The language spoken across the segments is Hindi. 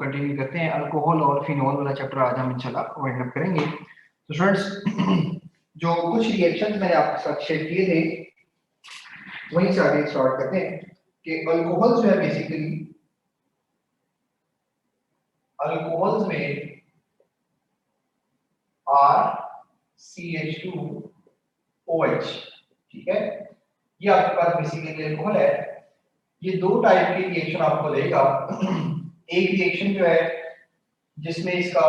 कंटिन्यू करते हैं। अल्कोहल और फिनॉल वाला चैप्टर आज हम इंशाल्लाह वाइंड अप करेंगे। तो स्टूडेंट्स जो कुछ रिएक्शंस मैंने आपके साथ शेयर किए थे वहीं से आगे स्टार्ट करते हैं कि अल्कोहल जो है बेसिकली अल्कोहल्स में RCH2OH, ठीक है, ये आपके पास बेसिकली अल्कोहल है। ये दो टाइप की रिएक्शन आपको देगा। एक रिएक्शन जो है जिसमें इसका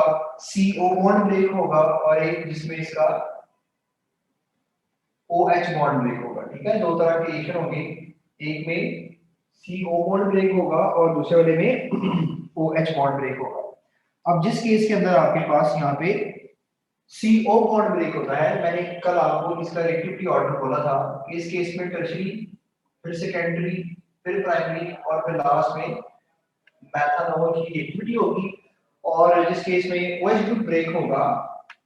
CO बॉन्ड ब्रेक होगा और एक जिसमें इसका OH बॉन्ड ब्रेक होगा, ठीक है। दो तरह की रिएक्शन होगी, एक में CO बॉन्ड ब्रेक होगा और दूसरे वाले में OH बॉन्ड ब्रेक होगा। अब जिस केस के अंदर आपके पास यहाँ पे CO बॉन्ड ब्रेक होता है, मैंने कल आपको इसका रिएक्टिविटी ऑर्डर बोला था कि इस केस में टर्शियरी, फिर सेकेंडरी, फिर प्राइमरी और फिर लास्ट में मेथनॉल की रिएक्टिविटी होगी। और जिस केस में OH ग्रुप ब्रेक होगा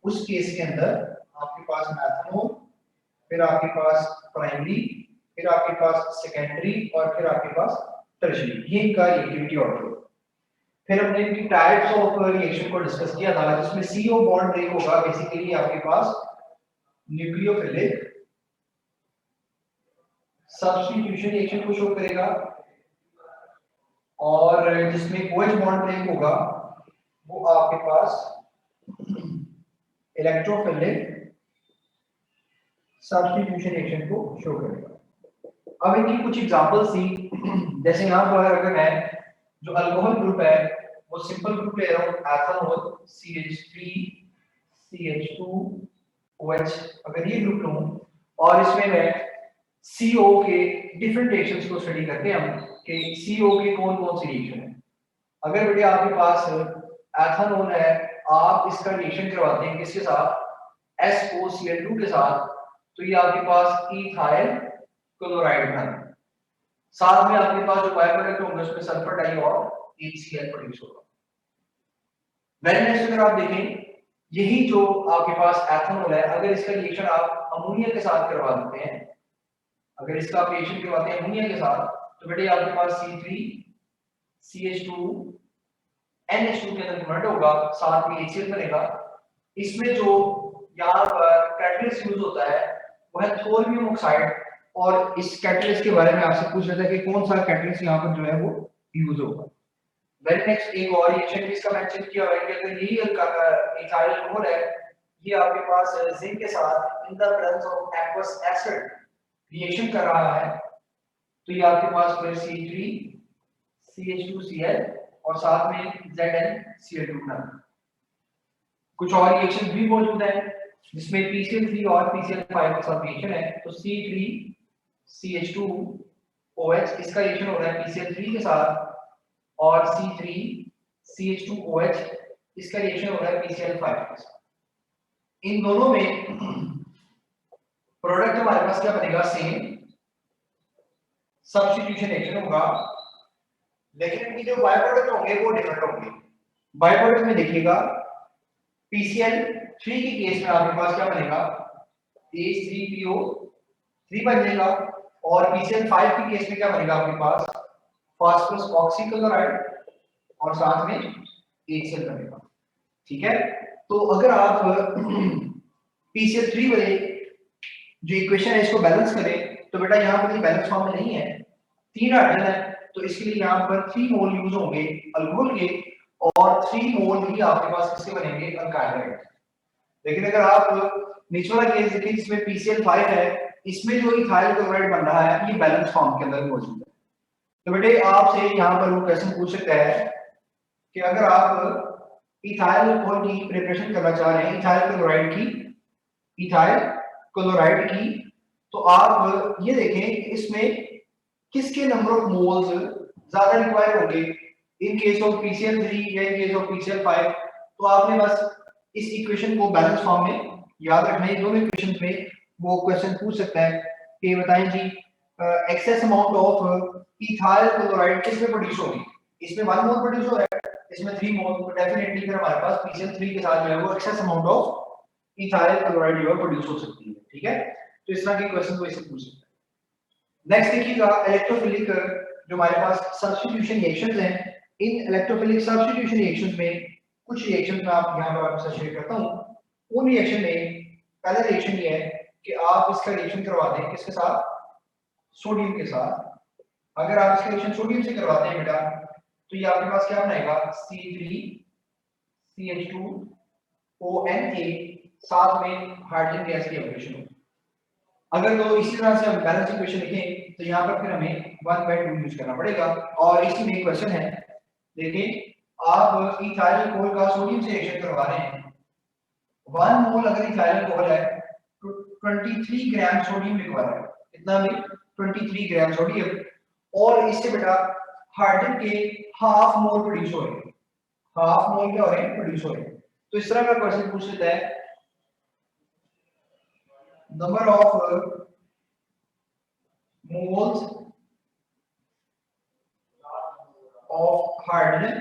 उस केस के अंदर आपके पास मेथनॉल, फिर आपके पास प्राइमरी, फिर आपके पास सेकेंडरी और फिर आपके पास टर्शियरी, ये इनका रिएक्टिविटी ऑर्डर होगा। फिर हमने इनकी टाइप्स ऑफ रिएक्शन को डिस्कस किया था, जिसमें CO बॉन्ड ब्रेक होगा बेसिकली आपके पास न्यूक्लियोफिलिक सब्स्टिट्यूशन रिएक्शन को शो करेगा, और जिसमें OH बॉन्ड ब्रेक होगा वो आपके पास इलेक्ट्रोफिलिक सब्स्टिट्यूशन रिएक्शन को शो करेगा। अब इनकी कुछ एग्जांपल्स थी, जैसे यहाँ पर अगर मैं जो अल्कोहल ग्रुप है वो सिंपल ग्रुप ले रहा हूँ, एथनॉल CH3 CH2OH, अगर ये ग्रुप लूं और इसमें मैं CO के डिफरेंट रिएक्शंस को स्टडी करते हैं हम कि CO के कौन कौन सी रिएक्शन है। अगर बेटे आपके पास एथनॉल है, आप इसका रिएक्शन करवाते हैं किसके साथ, SOCl2 के साथ, तो ये आपके पास इथाइल क्लोराइड बना, साथ में आपके पास जो बाय प्रोडक्ट होंगे उसमें सल्फर डाई और HCl प्रोड्यूस होगा। वेरी नेक्स्ट अगर आप देखें, यही जो आपके पास एथनॉल है, अगर इसका रिएक्शन आप अमोनिया के साथ करवा देते हैं, अगर इसका आप रिएक्शन करवाते हैं अमोनिया के साथ, तो बेटे आपके पास C3CH2 NH2 के अंदर कन्वर्ट होगा, साथ में HCl बनेगा। इसमें जो यहाँ पर कैटलिस्ट यूज होता है वो है थोरियम ऑक्साइड, और इस कैटलिस्ट के बारे में आपसे पूछ रहा था कि कौन सा कैटलिस्ट यहाँ पर जो है वो यूज होगा। वेरी नेक्स्ट एक और रिएक्शन इसका मेंशन किया हुआ है कि अगर यही इथाइल अल्कोहल है, ये आपके पास जिंक के साथ in the presence of aqueous acid reaction कर रहा है, तो ये आपके पास फिर C3CH2Cl और साथ में ZnCl2 बना। कुछ और रिएक्शन भी मौजूद है जिसमें PCl3 और PCl5 के साथ रिएक्शन है, तो C3CH2OH इसका रिएक्शन हो रहा है PCl3 के साथ, और C3CH2OH इसका रिएक्शन हो रहा है PCl5 के साथ। इन दोनों में प्रोडक्ट हमारे पास क्या बनेगा, सेम सब्स्टिट्यूशन रिएक्शन होगा, लेकिन इनके जो बाय प्रोडक्ट होंगे वो डिफरेंट होंगे। बाय प्रोडक्ट में देखिएगा PCl3 के केस में आपके पास क्या बनेगा, H3PO3 बनेगा, और PCl5 के केस में क्या बनेगा आपके पास, फास्फोरस ऑक्सीक्लोराइड और साथ में HCl बनेगा, ठीक है। तो अगर आप PCl3 वाले जो इक्वेशन है इसको बैलेंस करें, तो बेटा यहाँ पर ये बैलेंस फॉर्म में नहीं है, 3 हाइड्रोजन है, तो इसके लिए यहाँ पर 3 मोल यूज होंगे अल्कोहल के, और 3 मोल ही आपके पास किसके बनेंगे, अल्काइल के। लेकिन अगर आप नीचे वाला केस देखें जिसमें PCl5 है, इसमें जो इथाइल क्लोराइड बन रहा है ये बैलेंस फॉर्म के अंदर मौजूद है। तो बेटे आपसे यहाँ पर वो क्वेश्चन पूछ सकता है कि अगर आप इथाइल अल्कोहल की प्रिपरेशन करना चाह रहे हैं, इथाइल क्लोराइड की, तो आप ये देखें इसमें किसके नंबर ऑफ मोल्स ज्यादा रिक्वायर होंगे, इन केस ऑफ PCl3 या इन केस ऑफ PCl5। तो आपने बस इस इक्वेशन को बैलेंस फॉर्म में याद रखना है। दोनों इक्वेशंस में वो क्वेश्चन पूछ सकता है कि बताएं जी excess amount of ethyl chloride किसमें प्रोड्यूस होगी, इसमें 1 मोल प्रोड्यूस हो रहा है, इसमें 3 मोल, तो डेफिनेटली फिर हमारे पास PCl3 के साथ जो है वो access amount of ethyl chloride जो है प्रोड्यूस हो सकती है, ठीक है। तो इस तरह के क्वेश्चन को इससे पूछ सकते हैं। नेक्स्ट देखिएगा इलेक्ट्रोफिलिक जो हमारे पास सब्स्टिट्यूशन रिएक्शंस हैं, इन इलेक्ट्रोफिलिक सब्स्टिट्यूशन रिएक्शंस में कुछ रिएक्शंस में आप यहाँ पर आपके साथ शेयर करता हूँ। उन रिएक्शन में पहला रिएक्शन ये है कि आप इसका रिएक्शन करवा दें किसके साथ, सोडियम के साथ। अगर आप इसका रिएक्शन सोडियम से करवाते हैं बेटा तो ये आपके पास क्या बनाएगा, C3CH2ONA, साथ में हाइड्रोजन गैस की एवोल्यूशन होगी। अगर तो इसी तरह से हम बैलेंस इक्वेशन लिखें तो यहाँ पर फिर हमें 1/2 यूज करना पड़ेगा। और इसी में क्वेश्चन है, देखिए आप इथाइल अल्कोहल का सोडियम से रिएक्शन करवा रहे हैं, 1 मोल अगर इथाइल अल्कोहल है तो 23 ग्राम सोडियम रिक्वायर है। कितना भी 23 ग्राम सोडियम, और इससे बेटा हाइड्रोजन के हाफ मोल प्रोड्यूस हो रहे हैं, हाफ मोल क्या हो रहे हैं, प्रोड्यूस हो रहे हैं। तो इस तरह का क्वेश्चन पूछ लेता है, number of moles of hydrogen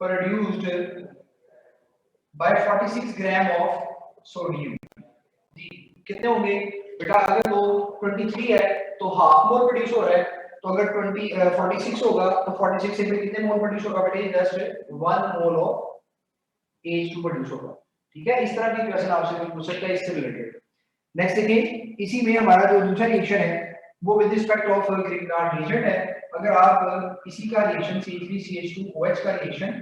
produced by 46 gram of sodium। जी कितने होंगे बेटा, अगर वो 23 है तो हाफ मोल प्रोड्यूस हो रहा है, तो अगर 46 होगा तो 46 से फिर कितने मोल प्रोड्यूस होगा बेटा, just 1 mole of H2 produce होगा। ठीक है, इस तरह के क्वेश्चन आपसे पूछ सकता है इससे रिलेटेड। नेक्स्ट देखिए, इसी में हमारा जो दूसरा रिएक्शन है वो with respect of Grignard reagent है। अगर आप इसी का रिएक्शन C3CH2OH का रिएक्शन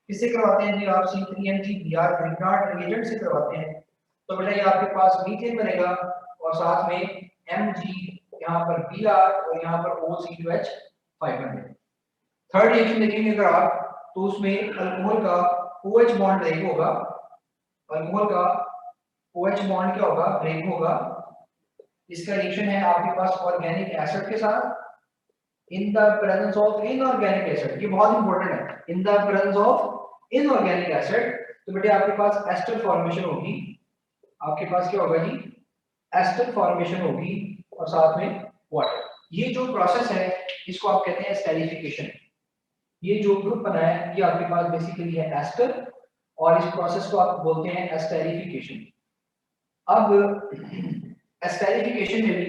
किससे करवाते हैं जी, आप C3MgBr ग्रिग्नार्ड रिएजेंट से करवाते हैं, तो बेटा ये आपके पास मीथेन बनेगा और साथ में Mg यहाँ पर Br और यहाँ पर OC2H5 बनेगा। थर्ड रिएक्शन देखेंगे अगर आप तो उसमें अल्कोहल का OH बॉन्ड ब्रेक होगा, अल्कोहल का OH बॉन्ड क्या होगा, ब्रेक होगा। इसका रिएक्शन है आपके पास ऑर्गेनिक एसिड के साथ in the presence of inorganic acid. ये बहुत इंपॉर्टेंट है, in the presence of inorganic acid. तो बेटे आपके पास एस्टर फॉर्मेशन होगी, आपके पास क्या होगा जी, एस्टर फॉर्मेशन होगी और साथ में वाटर। ये जो प्रोसेस है इसको आप कहते हैं एस्टरिफिकेशन। ये जो ग्रुप बना है ये आपके पास बेसिकली है एस्टर, और इस प्रोसेस को आप बोलते हैं एस्टरिफिकेशन। अब एस्टरिफिकेशन में भी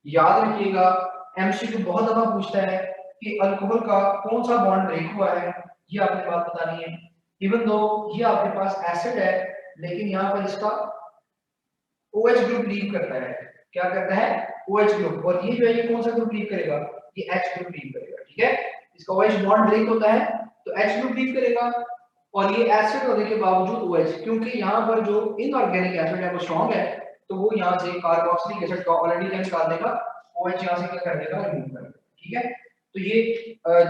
याद रखिएगा, एमसीक्यू बहुत दफा पूछता है कि अल्कोहल का कौन सा बॉन्ड ब्रेक हुआ है, ये आपने बात बतानी है। इवन दो ये आपके पास एसिड है लेकिन यहाँ पर इसका OH ग्रुप लीव करता है, क्या करता है, OH ग्रुप। और ये जो है ये कौन सा ग्रुप लीव करेगा, ये H ग्रुप लीव करेगा। ठीक है, इसका OH बॉन्ड ब्रेक होता है तो H ग्रुप लीव करेगा, और ये एसिड होने के बावजूद OH, क्योंकि यहाँ पर जो इनऑर्गेनिक एसिड है वो स्ट्रॉन्ग है, तो वो यहाँ से कार्बोक्सिलिक एसिड का ऑलरेडी क्या निकाल देगा, OH यहाँ से क्या कर देगा, रिमूव कर देगा। ठीक है, तो ये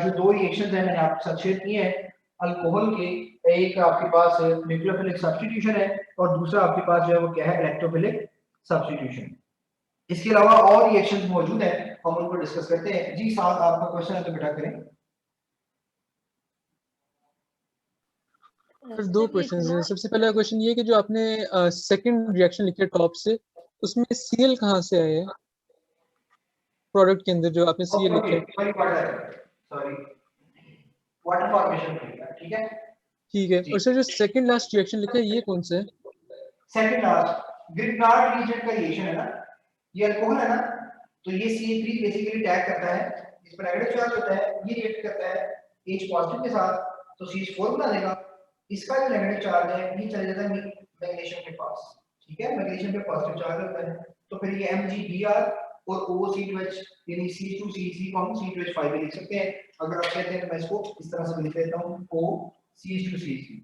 जो दो रिएक्शंस हैं मैंने आपके साथ शेयर किए हैं अल्कोहल के, एक आपके पास न्यूक्लियोफिलिक सब्स्टिट्यूशन है और दूसरा आपके पास जो है वो क्या है, इलेक्ट्रोफिलिक सब्स्टिट्यूशन। इसके अलावा और रिएक्शंस मौजूद हैं, हम उनको डिस्कस करते हैं। जी साथ आपका क्वेश्चन है तो बेटा करें। सर दो क्वेश्चन हैं। सबसे पहला क्वेश्चन ये कि जो आपने सेकंड रिएक्शन लिखे टॉप से, उसमें Cl कहाँ से आया है प्रोडक्ट के अंदर, जो आपने Cl लिखा है? Sorry, water formation. ठीक है, ठीक है। और सर जो सेकंड लास्ट रिएक्शन लिखा है ये कौन सा है? सेकंड लास्ट ग्रिग्नार्ड रिएजेंट का रिएक्शन है ना, ये अल्कोहल है ना, तो ये CH3 बेसिकली टैग करता है, इस पर नेगेटिव चार्ज होता है, ये रिएक्ट करता है H पॉजिटिव के साथ तो CH4 बना देगा। इसका जो नेगेटिव चार्ज है ये चले जाता है मैग्नीशियम के पास। ठीक है, मैग्नीशियम पे पॉजिटिव चार्ज होता है, तो फिर ये MgBr और OC2H यानी C2CH3 को हम C2H5 भी लिख सकते हैं। अगर आप कहते हैं तो मैं इसको इस तरह से लिख देता हूं, OCH2CH3।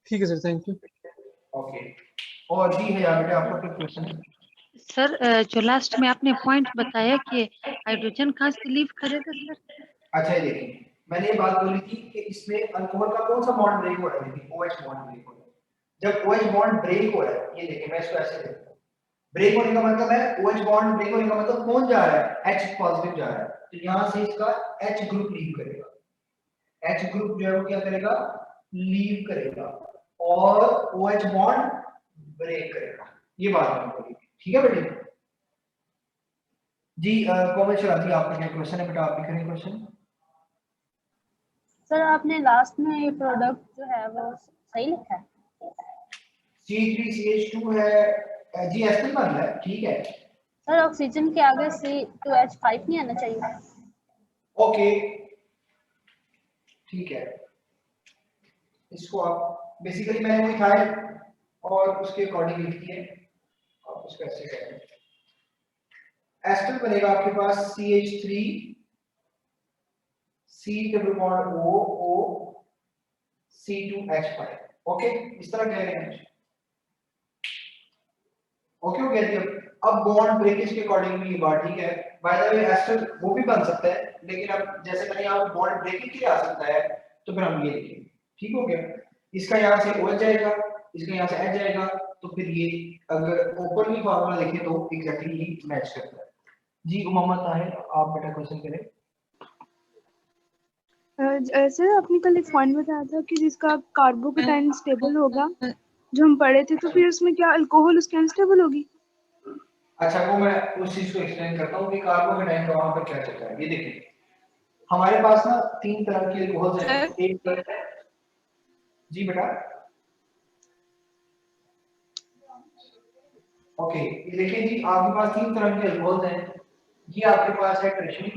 ठीक है सर, थैंक यू। ओके, और जी है यहाँ पे आपका क्या क्वेश्चन है? सर जो लास्ट में आपने पॉइंट बताया कि हाइड्रोजन कहाँ से लीव करेगा सर? अच्छा ये देखिए, मैंने ये बात बोली थी कि इसमें अल्कोहल का कौन सा बॉन्ड ब्रेक हो रहा है, देखिए OH बॉन्ड ब्रेक हो रहा है। जब OH बॉन्ड ब्रेक हो रहा है, ये देखिए मैं इसको ऐसे देखता हूं, ब्रेक होने का मतलब है OH बॉन्ड ब्रेक होने का मतलब कौन जा रहा है, H पॉजिटिव जा रहा है, तो यहां से इसका H ग्रुप लीव करेगा। H ग्रुप जो है वो क्या करेगा, लीव करेगा और OH बॉन्ड ब्रेक करेगा। ये बात मैंने बोली, ठीक है बेटे। जी कोमल शरारती, आपका क्या क्वेश्चन है बेटा, आप लिख रहे हैं क्वेश्चन। सर आपने लास्ट में ये प्रोडक्ट जो है वो सही लिखा है, C3CH2 है जी, एस्टर बन रहा है, ठीक है। सर ऑक्सीजन के आगे C2H5 नहीं आना चाहिए? ओके ठीक है, इसको आप बेसिकली मैंने वो मिथाइल और उसके अकॉर्डिंग लिख दिए, आप उसको ऐसे करें। एस्टर बनेगा आपके पास CH3 C double bond O O C2H5। Okay, इस तरह कह रहे हैं। ओके हो गया जी। अब बॉन्ड ब्रेकेज के अकॉर्डिंग भी ये बात ठीक है। बाय द वे एस्टर वो भी बन सकता है, लेकिन अब जैसे मैंने यहाँ बॉन्ड ब्रेकिंग के लिए आ सकता है, तो फिर हम ये लिखेंगे। ठीक हो गया, इसका यहाँ से OH जाएगा, इसका यहाँ से H जाएगा, तो फिर ये अगर ओपनली फार्मूला लिखें तो एग्जैक्टली ये मैच करता है। जी उमामा ताहिर, आप बेटा क्वेश्चन करें। सर आपने कल एक पॉइंट बताया था कि जिसका कार्बोकेटाइन स्टेबल होगा, जो हम पढ़े थे, तो फिर उसमें क्या अल्कोहल उसके अनस्टेबल होगी? अच्छा, वो मैं उस चीज को एक्सप्लेन करता हूँ कि कार्बोकेटाइन का वहां पर क्या चलता है। ये देखिए, हमारे पास ना 3 तरह के अल्कोहल्स हैं। एक तरह है जी बेटा, ओके ये देखिए जी, आपके पास 3 तरह के अल्कोहल्स हैं। ये आपके पास है टर्शरी,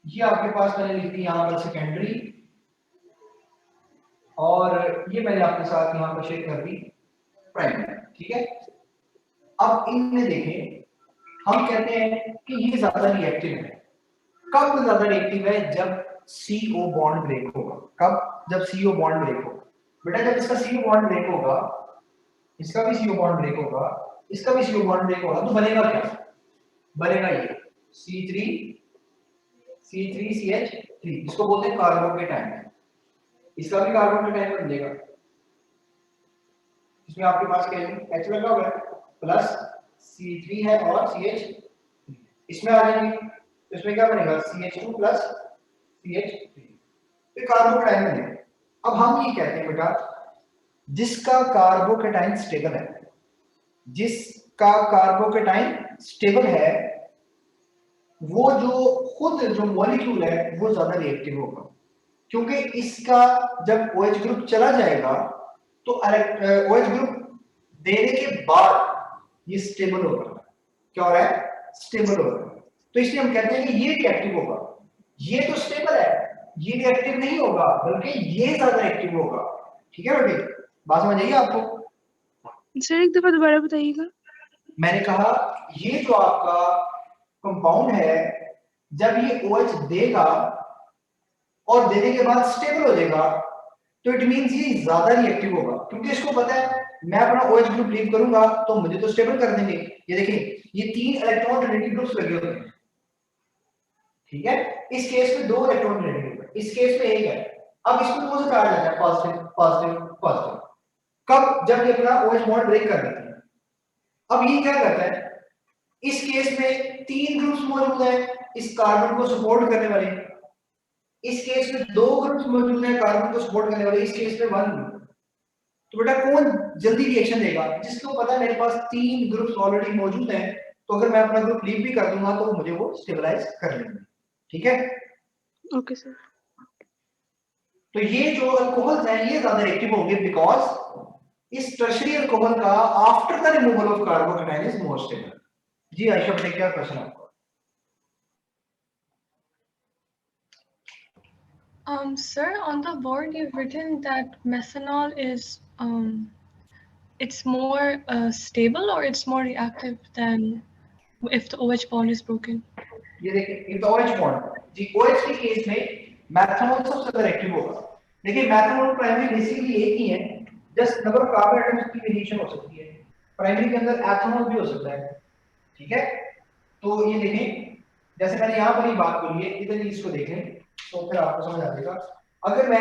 ये आपके पास मैंने लिख दी यहाँ पर सेकेंडरी, और ये मैंने आपके साथ यहाँ पर शेयर कर दी प्राइमरी। ठीक है, अब इनमें देखें, हम कहते हैं कि ये ज्यादा रिएक्टिव है। कब ज्यादा रिएक्टिव है? जब CO बॉन्ड ब्रेक होगा। कब? जब CO बॉन्ड ब्रेक होगा। बेटा जब इसका CO बॉन्ड ब्रेक होगा, इसका भी CO बॉन्ड ब्रेक होगा, इसका भी CO बॉन्ड ब्रेक होगा, तो बनेगा क्या? बनेगा ये C3CH3, इसको बोलते हैं कार्बोकेटाइन। इसका भी कार्बोकेटाइन बन जाएगा। इसमें आपके पास क्या है? H लगा हुआ है, प्लस C3 है और CH, इसमें आ जाएंगे, तो इसमें क्या बनेगा? CH2 प्लस CH3, तो कार्बोकेटाइन बनेगा। अब हम ये कहते हैं बेटा, जिसका कार्बोकेटाइन स्टेबल है, जिसका कार्बोकेटाइन स्टेबल है, वो जो खुद जो मॉलिक्यूल है वो ज्यादा रिएक्टिव होगा, क्योंकि इसका जब OH ग्रुप चला जाएगा तो OH ग्रुप देने के बाद ये स्टेबल होगा। क्या हो रहा है? स्टेबल होगा। तो इसलिए हम कहते हैं कि ये रिएक्टिव होगा। ये तो स्टेबल है, ये रिएक्टिव नहीं होगा, बल्कि ये ज्यादा एक्टिव होगा। ठीक है बेटे, बात समझ आई आपको? सर एक दफा दोबारा बताइएगा। मैंने कहा ये जो आपका कंपाउंड है, जब ये OH देगा और देने के बाद स्टेबल हो जाएगा, तो इट मींस ये ज्यादा रिएक्टिव होगा, क्योंकि इसको पता है मैं अपना OH ग्रुप लीव करूंगा तो मुझे तो स्टेबल कर देंगे। ये देखिए, ये 3 इलेक्ट्रॉन रिलेटिव ग्रुप्स लगे होते हैं। ठीक है, इस केस में 2 इलेक्ट्रॉन रिलेटिव है, इस केस में 1 है। अब इसको 2 से काट देते हैं, पॉजिटिव पॉजिटिव पॉजिटिव। कब? जब ये अपना OH बॉन्ड ब्रेक कर देते हैं। अब ये क्या करता है, इस केस में 3 ग्रुप्स मौजूद हैं इस कार्बन को सपोर्ट करने वाले, इस केस में 2 ग्रुप्स मौजूद हैं कार्बन को सपोर्ट करने वाले, इस केस में 1 ग्रुप। तो बेटा कौन जल्दी रिएक्शन देगा? जिसको पता है मेरे पास 3 ग्रुप्स ऑलरेडी मौजूद हैं, तो अगर मैं अपना ग्रुप लीव भी कर दूंगा तो मुझे वो स्टेबलाइज कर लेंगे। ठीक है, ओके सर। तो ये जो अल्कोहल्स हैं ये ज्यादा रिएक्टिव होंगे, बिकॉज इस टर्शरी अल्कोहल का after the removal of carbocation is more stable. जी आयशा बेटा, क्या क्वेश्चन आपका? Sir, on the board you've written that methanol is it's more stable or it's more reactive than if the OH bond is broken. ये देखिए, इफ द OH बॉन्ड जी, OH के केस में मेथनॉल सबसे ज्यादा एक्टिव होगा। देखिए मेथनॉल प्राइमरी बेसिकली एक ही है, just number of carbon atoms की वेरिएशन हो सकती है। प्राइमरी के अंदर एथेनॉल भी हो सकता है। ठीक है, तो ये देखें, जैसे मैंने यहाँ पर ही बात बोली है, इधर ही इसको देखें तो फिर आपको समझ आ जाएगा। अगर मैं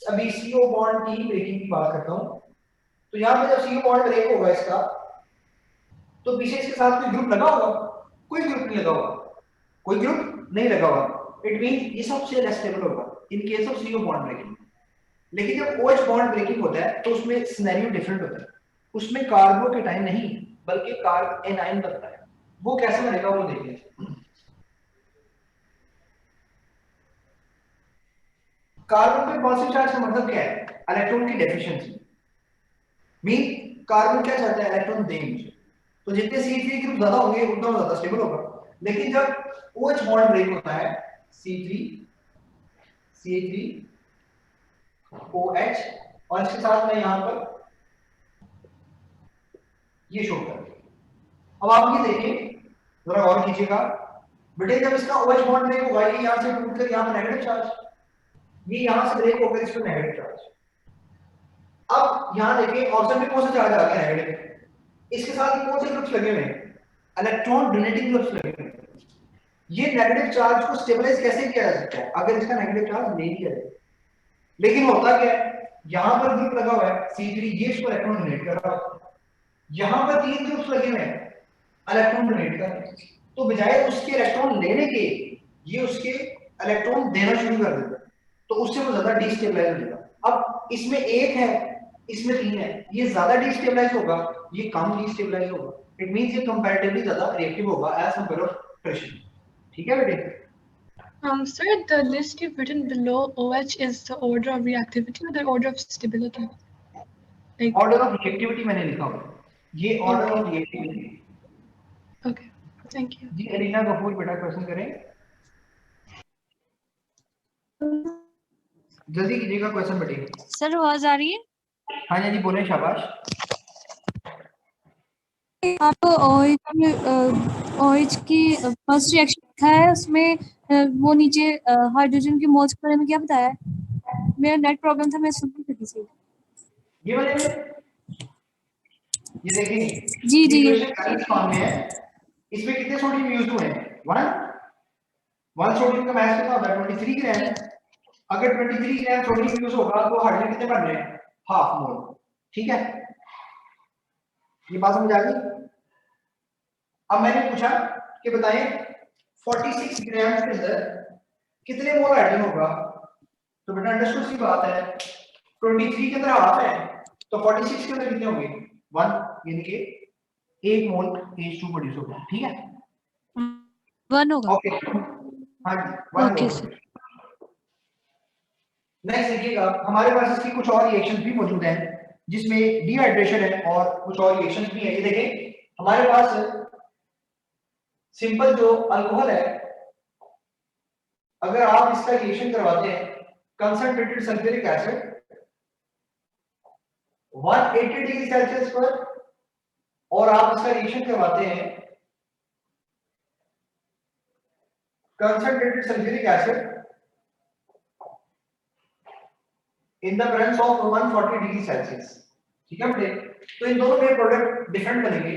अभी CO बॉन्ड की ब्रेकिंग की बात करता हूँ, तो यहाँ पे जब CO बॉन्ड ब्रेक होगा इसका, तो पीछे इसके साथ कोई ग्रुप लगा होगा? कोई ग्रुप नहीं लगा होगा, कोई ग्रुप नहीं लगा हुआ। इट मींस ये सबसे लेस स्टेबल होगा in case of CO bond breaking. लेकिन जब OH बॉन्ड ब्रेकिंग होता है तो उसमें सिनेरियो डिफरेंट होता है, उसमें कार्बोकेटाइन नहीं बल्कि कार्ब एनाइन बनता है। वो कैसे बनेगा वो देखिए। कार्बन पे पॉजिटिव चार्ज का मतलब क्या है? इलेक्ट्रॉन की डेफिशिएंसी। मीन कार्बन क्या चाहता है? इलेक्ट्रॉन दे मुझे, तो जितने CH3 ग्रुप ज्यादा होंगे उतना ज्यादा स्टेबल होगा। लेकिन जब OH बॉन्ड ब्रेक होता है C3 CH3 OH और इसके साथ मैं यहां पर ये शो कर, अब आप ये देखिए जरा और कीजिएगा बेटे, जब इसका OH बॉन्ड ब्रेक होगा ये यहां से टूटकर यहां पर नेगेटिव चार्ज, ये यहां से ब्रेक होकर इस पर नेगेटिव चार्ज। अब यहां देखिए ऑक्सीजन में कौन सा चार्ज आ गया नेगेटिव, इसके साथ कौन से ग्रुप्स लगे हुए हैं, इलेक्ट्रॉन डोनेटिंग ग्रुप्स लगे हुए हैं। ये नेगेटिव चार्ज को स्टेबलाइज कैसे किया जा सकता है अगर इसका नेगेटिव चार्ज नहीं किया जाए। लेकिन होता क्या है, यहां पर ग्रुप लगा हुआ है C3, ये इसको इलेक्ट्रॉन डोनेट कर रहा है, यहां पर 3 ग्रुप्स लगे हुए हैं इलेक्ट्रॉन डोनेट कर रहे हैं, तो बजाय उसके इलेक्ट्रॉन लेने के ये उसके इलेक्ट्रॉन देना शुरू कर देता है, तो उससे वो ज्यादा डिस्टेबलाइज हो जाएगा। अब इसमें 1 है इसमें 3 है, ये ज्यादा डिस्टेबलाइज होगा ये कम डिस्टेबलाइज होगा, इट मींस ये कंपैरेटिवली ज्यादा रिएक्टिव होगा एज कंपेयर टू प्रेशर। ठीक है बेटे? Sir, the list you've written below OH is the order of reactivity or the order of stability? Like, order of reactivity मैंने लिखा हुआ है, ये order of reactivity. okay, thank you. जी अलीना गफूर बेटा क्वेश्चन करें, जल्दी कीजिएगा क्वेश्चन बेटे। सर आवाज आ रही है? हाँ जी बोलें, शाबाश। आपको OH की फर्स्ट रिएक्शन लिखा है, उसमें वो नीचे हाइड्रोजन के मोल्स के बारे में क्या बताया है? मेरा नेट प्रॉब्लम था, मैं सुन नहीं सकी थी। ये वाले में ये देखिए जी जी फॉर्म में है, इसमें कितने सोडियम यूज हुए हैं, 1 सोडियम का मास कितना होता है 23 ग्राम। अगर 23 ग्राम सोडियम यूज होगा तो हाइड्रोजन कितने बन रहे हैं, हाफ मोल। ठीक है, ये बात समझ आ गई? अब मैंने पूछा कि बताएं 46 ग्राम के अंदर कितने मोल हाइड्रोजन होगा, तो बेटा अंडरस्टूड सी बात है, 23 के अंदर हाफ है तो 46 के अंदर कितने होंगे 1, यानी कि 1 मोल H2 प्रोड्यूस होगा। ठीक है, 1 होगा। ओके हाँ जी 1 ओके मोल। सर। नेक्स्ट देखिएगा, हमारे पास इसकी कुछ और रिएक्शंस भी मौजूद हैं जिसमें डिहाइड्रेशन है और कुछ और रिएक्शंस भी है। ये देखें हमारे पास सिंपल जो अल्कोहल है, अगर आप इसका रिएक्शन करवाते हैं concentrated sulphuric acid 180 degree Celsius पर, और आप इसका रिएक्शन करवाते हैं concentrated sulphuric acid in the presence of 140 degree Celsius. ठीक है बेटे, तो इन दोनों में प्रोडक्ट डिफरेंट बनेंगे।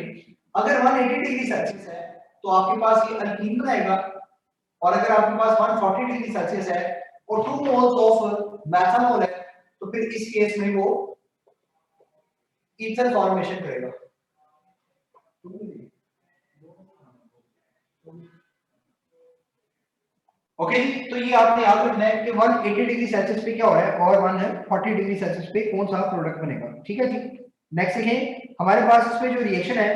अगर 180 डिग्री सेल्सियस है तो आपके पास ये अल्कीन बनाएगा, और अगर आपके पास 140 डिग्री सेल्सियस है और 2 मोल्स ऑफ मेथनॉल है तो फिर इस केस में वो ईथर फॉर्मेशन करेगा। ओके तो ये आपने याद रखना है कि 180 डिग्री सेल्सियस पे क्या हो रहा है और 140 डिग्री सेल्सियस पे कौन सा प्रोडक्ट बनेगा। ठीक है जी, नेक्स्ट देखें हमारे पास इसमें जो रिएक्शन है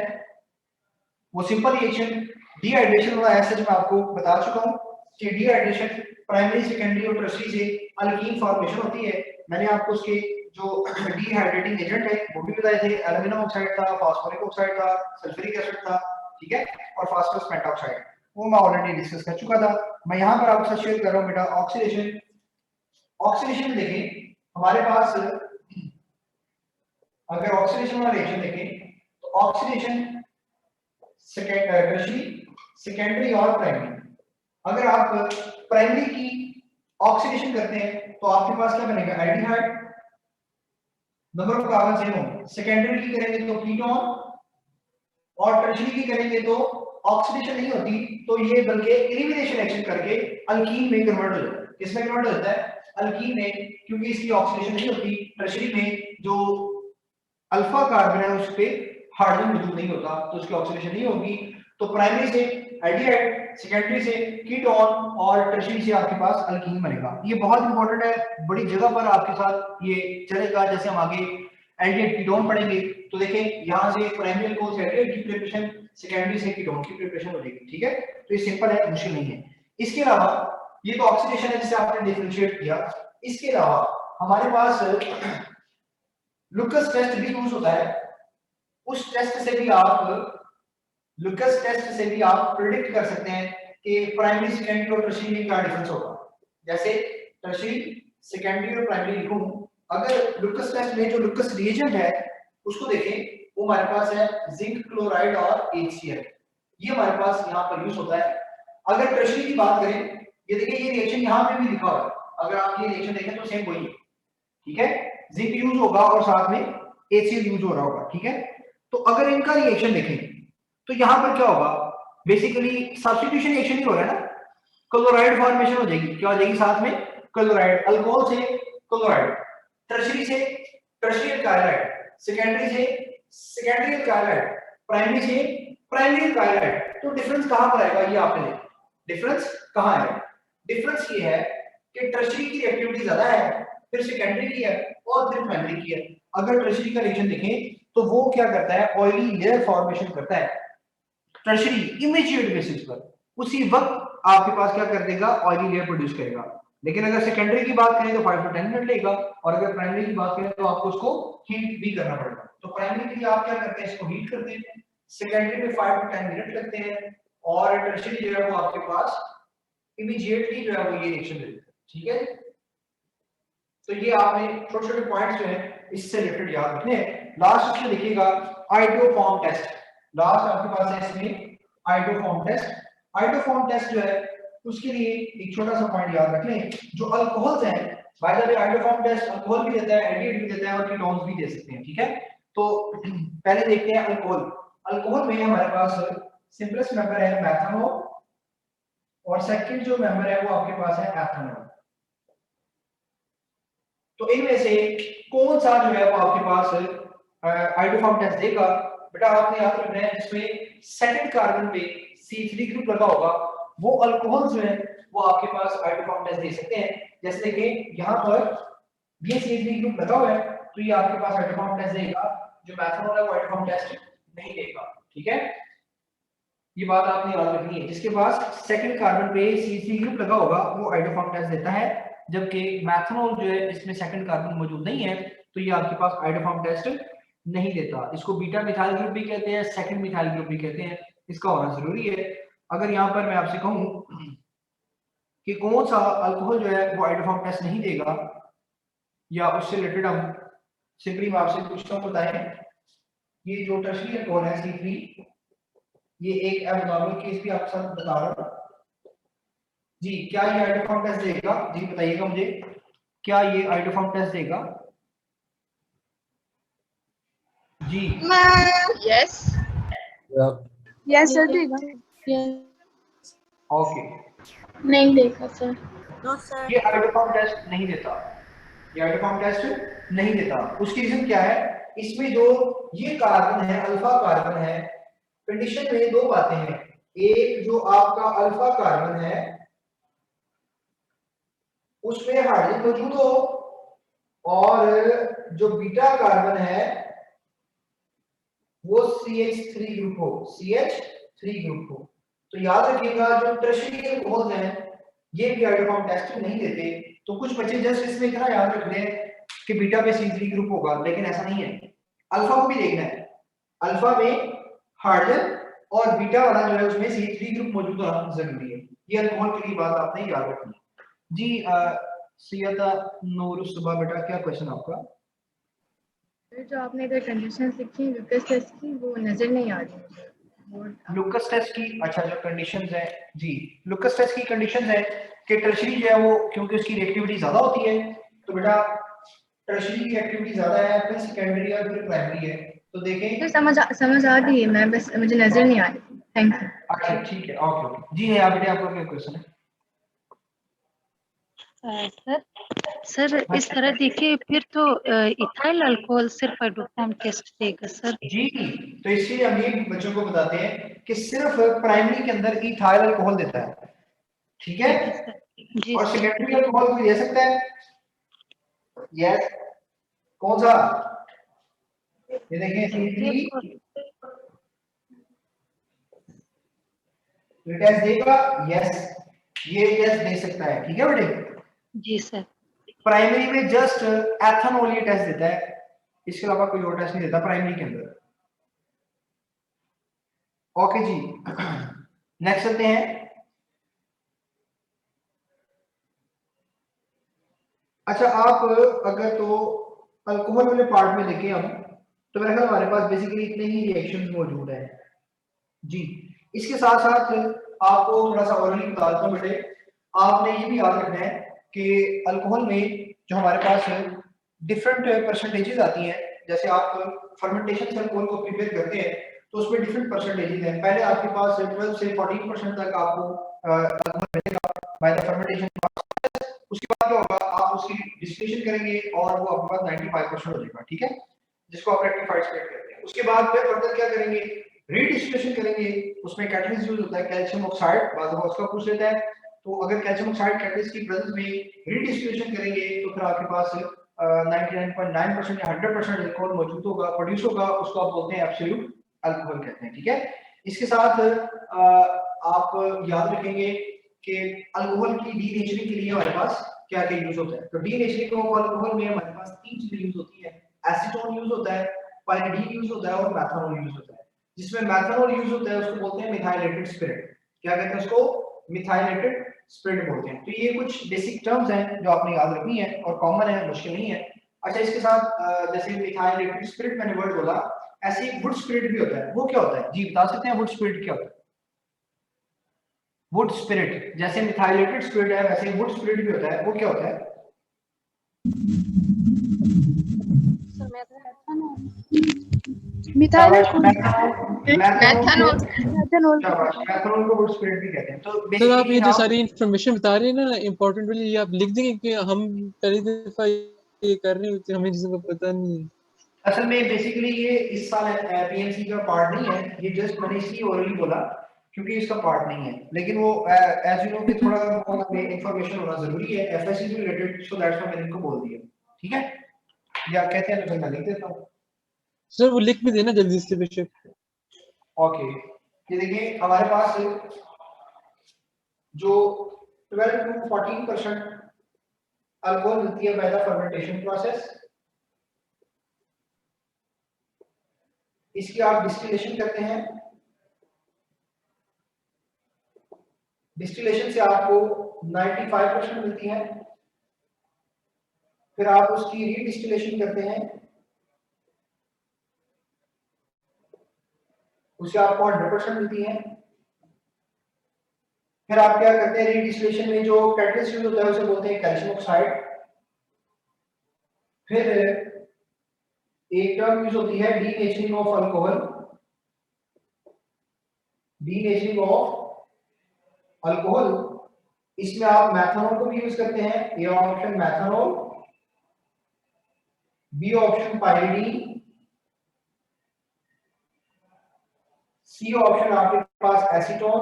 वो सिंपल रिएक्शन डिहाइड्रेशन वाला है। सच मैं आपको बता चुका हूं कि डिहाइड्रेशन प्राइमरी सेकेंडरी और टर्शियरी से अल्कीन फॉर्मेशन होती है। मैंने आपको उसके जो डिहाइड्रेटिंग एजेंट है वो भी बताए थे, एल्यूमिनियम ऑक्साइड था, फास्फोरिक ऑक्साइड था, सल्फ्यूरिक एसिड था, ठीक है, और फास्फोरस पेंटॉक्साइड, वो मैं ऑलरेडी डिस्कस कर चुका था। मैं यहां पर आपके साथ शेयर कर रहा हूं बेटा ऑक्सीडेशन। ऑक्सीडेशन में देखें हमारे पास, अगर ऑक्सीडेशन वाला रिएक्शन देखें तो ऑक्सीडेशन टर्शियरी, सेकेंडरी और प्राइमरी। अगर आप प्राइमरी की ऑक्सीडेशन करते हैं तो आपके पास क्या बनेगा, aldehyde, number of carbon same होंगे। सेकेंडरी की करेंगे तो कीटोन, और टर्शियरी की करेंगे तो ऑक्सीडेशन नहीं होती तो ये बल्कि एलिमिनेशन एक्शन करके अल्कीन में कन्वर्ट हो जाता है। किसमें कन्वर्ट होता है, अल्कीन में, क्योंकि इसकी ऑक्सीडेशन नहीं होती। टर्शियरी में जो अल्फा कार्बन है उस पे हाइड्रोजन मौजूद नहीं होता तो उसकी ऑक्सीडेशन नहीं होगी। तो प्राइमरी से एल्डिहाइड, सेकेंडरी से कीटोन और टर्शियरी से आपके पास अल्कीन बनेगा। ये बहुत इंपॉर्टेंट है, बड़ी जगह पर आपके साथ ये चलेगा। जैसे हम आगे एल्डिहाइड कीटोन पढ़ेंगे तो देखें यहाँ से प्राइमरी अल्कोहल से एल्डिहाइड की प्रिपरेशन, सेकेंडरी से कीटोन की प्रिपरेशन हो जाएगी। ठीक है, तो ये सिंपल है, मुश्किल नहीं है। इसके अलावा ये तो ऑक्सीडेशन है जिसे आपने डिफरेंशिएट किया। इसके अलावा हमारे पास लुकस टेस्ट भी यूज होता है। उस टेस्ट से भी आप लुकस टेस्ट से भी आप प्रिडिक्ट कर सकते हैं कि प्राइमरी सेकेंडरी और टर्शियरी में क्या डिफरेंस होगा। जैसे टर्शियरी सेकेंडरी और प्राइमरी लिखूं, अगर लुकस टेस्ट में जो लुकस रिएजेंट है उसको देखें, वो हमारे पास है जिंक क्लोराइड और HCl, ये हमारे पास यहाँ पर यूज होता है। अगर टर्शियरी की बात करें, ये देखिए ये रिएक्शन यहाँ पे भी लिखा हुआ है, अगर आप ये रिएक्शन देखें तो सेम वही है, ठीक है, जिंक यूज होगा और साथ में HCl यूज हो रहा होगा, ठीक है। तो अगर इनका रिएक्शन देखें तो यहाँ पर क्या होगा, बेसिकली सब्स्टिट्यूशन रिएक्शन ही हो रहा है ना, क्लोराइड फॉर्मेशन हो जाएगी, क्या हो जाएगी साथ में क्लोराइड, अल्कोहल से क्लोराइड, टर्शियरी से टर्शियल क्लोराइड, सेकेंडरी से सेकेंडरी क्लोराइड, प्राइमरी से प्राइमरी क्लोराइड। तो डिफरेंस कहां पर आएगा, ये आपने देखा डिफरेंस कहां है। डिफरेंस ये है कि टर्शियरी की रिएक्टिविटी ज्यादा है, फिर सेकेंडरी की है और फिर प्राइमरी की है। अगर टर्शियरी का रिएक्शन देखें तो वो क्या करता है, ऑयली लेयर फॉर्मेशन करता है टर्शियरी इमीडिएट बेसिस पर, उसी वक्त आपके पास क्या कर देगा, ऑयली लेयर प्रोड्यूस करेगा। लेकिन अगर सेकेंडरी की बात करें तो 5 to 10 मिनट लेगा, और अगर प्राइमरी की बात करें तो आपको उसको हीट भी करना पड़ेगा। तो प्राइमरी के लिए आप क्या करते हैं, इसको हीट करते हैं, सेकेंडरी में 5 to 10 मिनट लगते हैं, और टर्शियरी जो है वो आपके पास इमीडिएटली जो है वो ये रिएक्शन दे देता है, ठीक है। तो ये आपने छोटे छोटे पॉइंट्स जो है इससे रिलेटेड याद रखने हैं। लास्ट इसमें देखिएगा आइडोफॉर्म टेस्ट, लास्ट आपके पास है इसमें आइडोफॉर्म टेस्ट। आइडोफॉर्म टेस्ट जो है उसके लिए एक छोटा सा पॉइंट याद रख लें, जो अल्कोहल्स हैं, by the way iodoform test alcohol भी देता है, एल्डिहाइड भी देता है और कीटोन्स भी दे सकते हैं, ठीक है। तो पहले देखते हैं अल्कोहल। अल्कोहल में हमारे पास सिंपलेस्ट मेंबर है मेथनॉल, और सेकंड जो मेंबर है वो आपके पास है एथेनॉल। तो इनमें से कौन सा जो है वो आपके पास आइडोफॉर्म टेस्ट देगा, बेटा आपने याद रखना है, जिसमें सेकंड कार्बन पे C3 ग्रुप लगा होगा वो अल्कोहल जो है वो आपके पास आइडोफॉर्म टेस्ट दे सकते हैं। जैसे देखिए यहाँ पर ये C3 ग्रुप लगा हुआ है, तो ये आपके पास आइडोफॉर्म टेस्ट देगा, जो मेथनॉल है वो आइडोफॉर्म टेस्ट नहीं देगा, ठीक है। ये बात आपने याद रखनी है, जिसके पास सेकंड कार्बन पे C3 ग्रुप लगा होगा वो आइडोफॉर्म टेस्ट देता है, जबकि मेथनॉल जो है इसमें सेकंड कार्बन मौजूद नहीं है, तो ये आपके पास आइडोफॉर्म टेस्ट नहीं देता। इसको बीटा मिथाइल ग्रुप भी कहते हैं, सेकंड मिथाइल ग्रुप भी कहते हैं, इसका होना जरूरी है। अगर यहाँ पर मैं आपसे कहूँ कि कौन सा अल्कोहल जो है वो आइडोफॉर्म टेस्ट नहीं देगा, या उससे रिलेटेड हम सिंपली मैं आपसे पूछता हूँ, बताएं ये जो टर्शियरी अल्कोहल है C3, ये एक एब्नॉर्मल केस भी आपके साथ बता रहा हूँ जी, क्या ये आइडोफॉर्म टेस्ट देगा जी, बताइएगा मुझे, क्या ये आइडोफॉर्म टेस्ट देगा जी? यस यस सर देगा। ओके, नहीं देखा सर। नो सर, ये आइडोफॉर्म टेस्ट नहीं देता, ये आइडोफॉर्म टेस्ट नहीं देता। उसकी रीजन क्या है, इसमें जो ये कार्बन है, अल्फा कार्बन है, कंडीशन में दो बातें हैं, एक जो आपका अल्फा कार्बन है उसमें हाइड्रोजन मौजूद हो, और जो बीटा कार्बन है वो CH3 ग्रुप हो, CH3 ग्रुप हो। तो याद रखिएगा जो टर्शियरी अल्कोहल्स हैं ये भी आइडोफॉर्म टेस्ट नहीं देते। तो कुछ बच्चे जस्ट इसमें इतना याद रख लें कि बीटा पे C3 ग्रुप होगा, लेकिन ऐसा नहीं है, अल्फा को भी देखना है, अल्फा में हाइड्रोजन और बीटा वाला जो है उसमें C3 ग्रुप मौजूद होना जरूरी है। ये अल्कोहल की बात आपने याद रखनी है जी। सैयदा नूर सुबह बेटा, क्या क्वेश्चन आपका? जो आपने इधर कंडीशन लिखी है लुकस टेस्ट की, वो नजर नहीं आ रही मुझे। लुकस टेस्ट की, अच्छा जो कंडीशंस है जी, लुकस टेस्ट की कंडीशंस है कि टर्शियरी जो है वो क्योंकि उसकी रिएक्टिविटी ज्यादा होती है, तो बेटा टर्शियरी की एक्टिविटी ज्यादा है, फिर सेकेंडरी और फिर प्राइमरी है। तो देखें तो समझ आ गई है, मैं बस मुझे नजर नहीं आ रही। Thank you. अच्छा ठीक है, ओके ओके जी। है आप बेटा, आपका क्या क्वेश्चन है? सर इस तरह देखिए फिर तो इथाइल अल्कोहल सिर्फ आइडोफॉर्म टेस्ट देगा सर जी। तो इसलिए हम ये बच्चों को बताते हैं कि सिर्फ प्राइमरी के अंदर इथाइल अल्कोहल देता है, ठीक है, और सेकेंडरी अल्कोहल भी दे सकता है। यस, कौन सा? ये देखिए C3 टेस्ट देगा, यस ये टेस्ट दे सकता है, ठीक है बेटे जी सर। प्राइमरी में जस्ट एथेनॉल ये टेस्ट देता है, इसके अलावा कोई और टेस्ट नहीं देता प्राइमरी के अंदर। ओके जी, नेक्स्ट चलते हैं। अच्छा, आप अगर तो अल्कोहल वाले पार्ट में देखें हम, तो मेरे ख्याल हमारे पास बेसिकली इतने ही रिएक्शन मौजूद हैं जी। इसके साथ साथ आपको थोड़ा सा और भी बता देता हूं बेटे, आपने ये भी याद रखना है कि अल्कोहल में जो हमारे पास डिफरेंट परसेंटेजेस आती हैं, जैसे आप फर्मेंटेशन से अल्कोहल को प्रिपेयर करते हैं तो उसमें डिफरेंट परसेंटेजेस हैं। पहले आपके पास 12 से 14% तक आपको अल्कोहल मिलेगा बाय द फर्मेंटेशन। उसके बाद क्या होगा, आप उसकी डिस्टिलेशन करेंगे और वो आपके पास 95% हो जाएगा, ठीक है, जिसको आप रेक्टिफाइड स्टेट कहते हैं। उसके बाद फिर फर्दर क्या करेंगे, रीडिस्टिलेशन करेंगे। उसमें कैटलिस्ट यूज होता है कैल्शियम ऑक्साइड, बाद में उसका पूछ लेता है, तो अगर कैल्शियम ऑक्साइड कैटलिस्ट की प्रेजेंस में रीडिस्टिलेशन करेंगे तो फिर आपके पास 99.9% या 100% अल्कोहल मौजूद होगा, प्रोड्यूस होगा, उसको आप बोलते हैं एब्सोल्यूट अल्कोहल कहते हैं, ठीक है। इसके साथ आप याद रखेंगे कि अल्कोहल की डीनेचरिंग के लिए हमारे पास क्या क्या यूज होता है। तो डीनेचरिंग ऑफ अल्कोहल में हमारे पास 3 चीजें यूज होती है, एसीटोन यूज होता है, पायरिडीन यूज होता है और मेथनॉल यूज होता है। जिसमें मेथनॉल यूज होता है उसको बोलते हैं मिथाइलेटेड स्पिरिट। क्या कहते हैं उसको, मिथाइलेटेड स्पिरिट बोलते हैं। तो ये कुछ बेसिक टर्म्स हैं जो आपने याद रखनी है और कॉमन है, मुश्किल नहीं है। अच्छा, इसके साथ जैसे मिथाइलेटेड स्पिरिट मैंने वर्ड बोला, ऐसे वुड स्पिरिट भी होता है। वो क्या होता है जी, बता सकते हैं वुड स्पिरिट क्या होता है? वुड स्पिरिट, जैसे मिथाइलेटेड स्पिरिट है वैसे वुड स्पिरिट भी होता है, वो क्या होता है? मेथनॉल को वुड स्पिरिट भी कहते हैं। तो सर आप ये जो बेसिकली सारी इंफॉर्मेशन बता रहे हैं ना इम्पोर्टेंट वाली, ये आप लिख देंगे कि हम पहली दफा ये कर रहे होते, हमें चीजों का पता नहीं है। असल में बेसिकली ये इस साल पीएमसी का पार्ट नहीं है, ये जस्ट मैंने इसलिए ओरली बोला क्योंकि इसका पार्ट नहीं है, लेकिन वो एज यू नो कि थोड़ा इंफॉर्मेशन होना जरूरी है एफएससी से रिलेटेड, सो दैट्स व्हाई मैंने इनको बोल दिया, ठीक है। या कहते हैं तो फिर मैं लिख देता हूं। सर वो लिख भी देना जल्दी से बेशक। ओके, ये देखिए हमारे पास जो 12 to 14% अल्कोहल मिलती है बाय द फर्मेंटेशन प्रोसेस। इसकी आप डिस्टिलेशन करते हैं, डिस्टिलेशन से आपको 95% मिलती है। फिर आप उसकी रीडिस्टिलेशन करते हैं, उससे आपको 100% मिलती है। फिर आप क्या करते हैं, रीडिस्टिलेशन में जो कैटलिस्ट यूज होता है उसे बोलते हैं कैल्शियम ऑक्साइड। फिर एक टर्म यूज होती है denaturing of alcohol, denaturing of alcohol. इसमें आप मेथनॉल को भी यूज करते हैं, A option methanol, B option pyridine, C option आपके पास acetone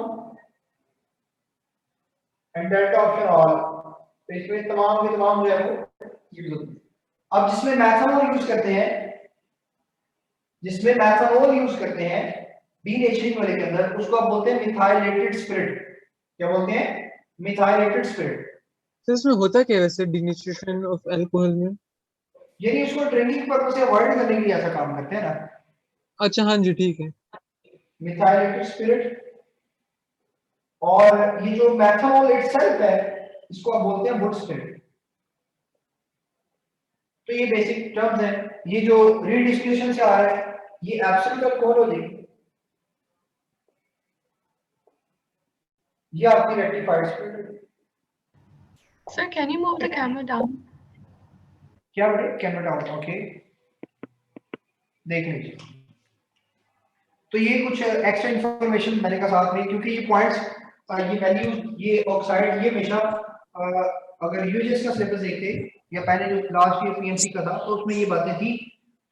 and D option all. तो इसमें तमाम के तमाम जो है वो यूज होते हैं। अब जिसमें मेथनॉल यूज करते हैं, जिसमें मेथनॉल यूज करते हैं डीनेचरिंग वाले के अंदर, उसको आप बोलते हैं मिथाइलेटेड स्पिरिट। क्या बोलते हैं? Methylated spirit. सर इसमें होता क्या है वैसे डिनेचरेशन ऑफ अल्कोहल में? यानी उसको ड्रिंकिंग पर्पस से अवॉइड करने के लिए ऐसा काम करते हैं ना। अच्छा हाँ जी ठीक है। मिथाइलेटेड स्पिरिट, और ये जो मेथनॉल इटसेल्फ है इसको आप बोलते हैं वुड स्पिरिट। तो ये बेसिक टर्म्स हैं। ये जो रीडिस्टिलेशन से आ रहा है ये एब्सोल्यूट अल्कोहल हो जाएगी, ये आपकी rectified spirit. Sir, can you move the camera down? क्या बेटे? कैमरा डाउन, ओके, देख लीजिए। तो ये कुछ एक्स्ट्रा इंफॉर्मेशन मैंने का साथ में, क्योंकि ये पॉइंट्स, ये वैल्यूज, ये ऑक्साइड, ये हमेशा अगर यूजीएस का सिलेबस देखते या पहले जो लास्ट ईयर पीएमसी का था तो उसमें ये बातें थी।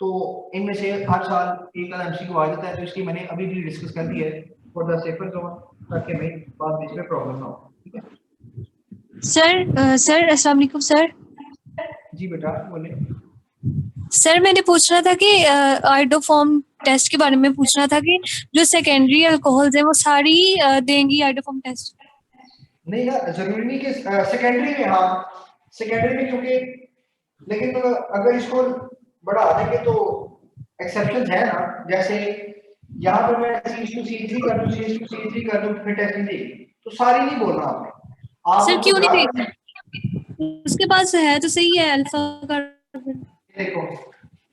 तो इनमें से हर साल एक एमसीक्यू आ जाता है, तो इसलिए मैंने अभी भी डिस्कस कर दिया है फॉर द सेफर जोन, ताकि हमें बाद में इसमें प्रॉब्लम ना हो, ठीक है। सर अस्सलाम वालेकुम सर। जी बेटा बोले। सर मैंने पूछना था कि आइडोफॉर्म टेस्ट के बारे में पूछना था कि जो सेकेंडरी अल्कोहल्स हैं वो सारी देंगी आइडोफॉर्म टेस्ट? नहीं ना, जरूरी नहीं कि सेकेंडरी में, हाँ सेकेंडरी में, क्योंकि लेकिन अगर इसको बढ़ा देंगे तो एक्सेप्शंस है ना। जैसे यहाँ पर मैं CH2CH3 कर दूं, CH2CH3 कर दूं, फिर टेस्ट नहीं देगी, तो सारी नहीं बोलना आपने। सर क्यों नहीं आपको देखना, उसके पास है तो सही है अल्फा कार्बन। देखो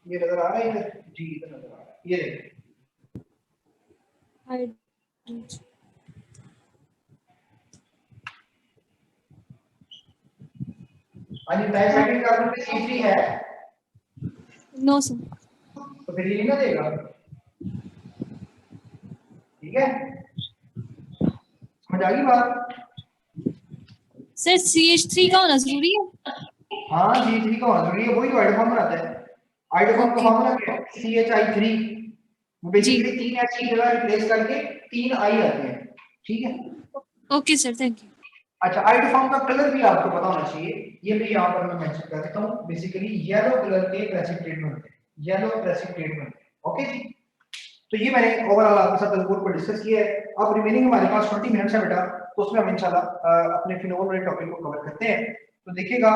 ये नजर आ रहा है इधर, जी इधर नजर आ रहा है, ये देखो डाइसाइक्लिक कार्बन पे C3 है, नो सर। तो फिर ये नहीं ना देगा, ठीक है, समझ आ गई बात? सर CH3 का होना जरूरी है? हाँ C3 का होना जरूरी है, वही तो आइडोफॉर्म बनाता है। आइडोफॉर्म का फॉर्मूला क्या है? CHI3, वो बेसिकली 3 H की जगह रिप्लेस करके 3 I आते हैं, ठीक है। Okay sir, thank you. अच्छा, आइडोफॉर्म का कलर भी आपको पता होना चाहिए, ये भी यहाँ पर मैं मेंशन कर देता हूँ। बेसिकली येलो कलर के प्रेसिपिटेट बनते हैं, येलो प्रेसिपिटेट बनते हैं, ओके जी। तो ये मैंने ओवरऑल आपके साथ अल्कोहल पर डिस्कस किया है। अब रिमेनिंग हमारे पास 20 मिनट्स है बेटा, तो उसमें हम इंशाल्लाह अपने फिनोल वाले टॉपिक को कवर करते हैं। तो देखिएगा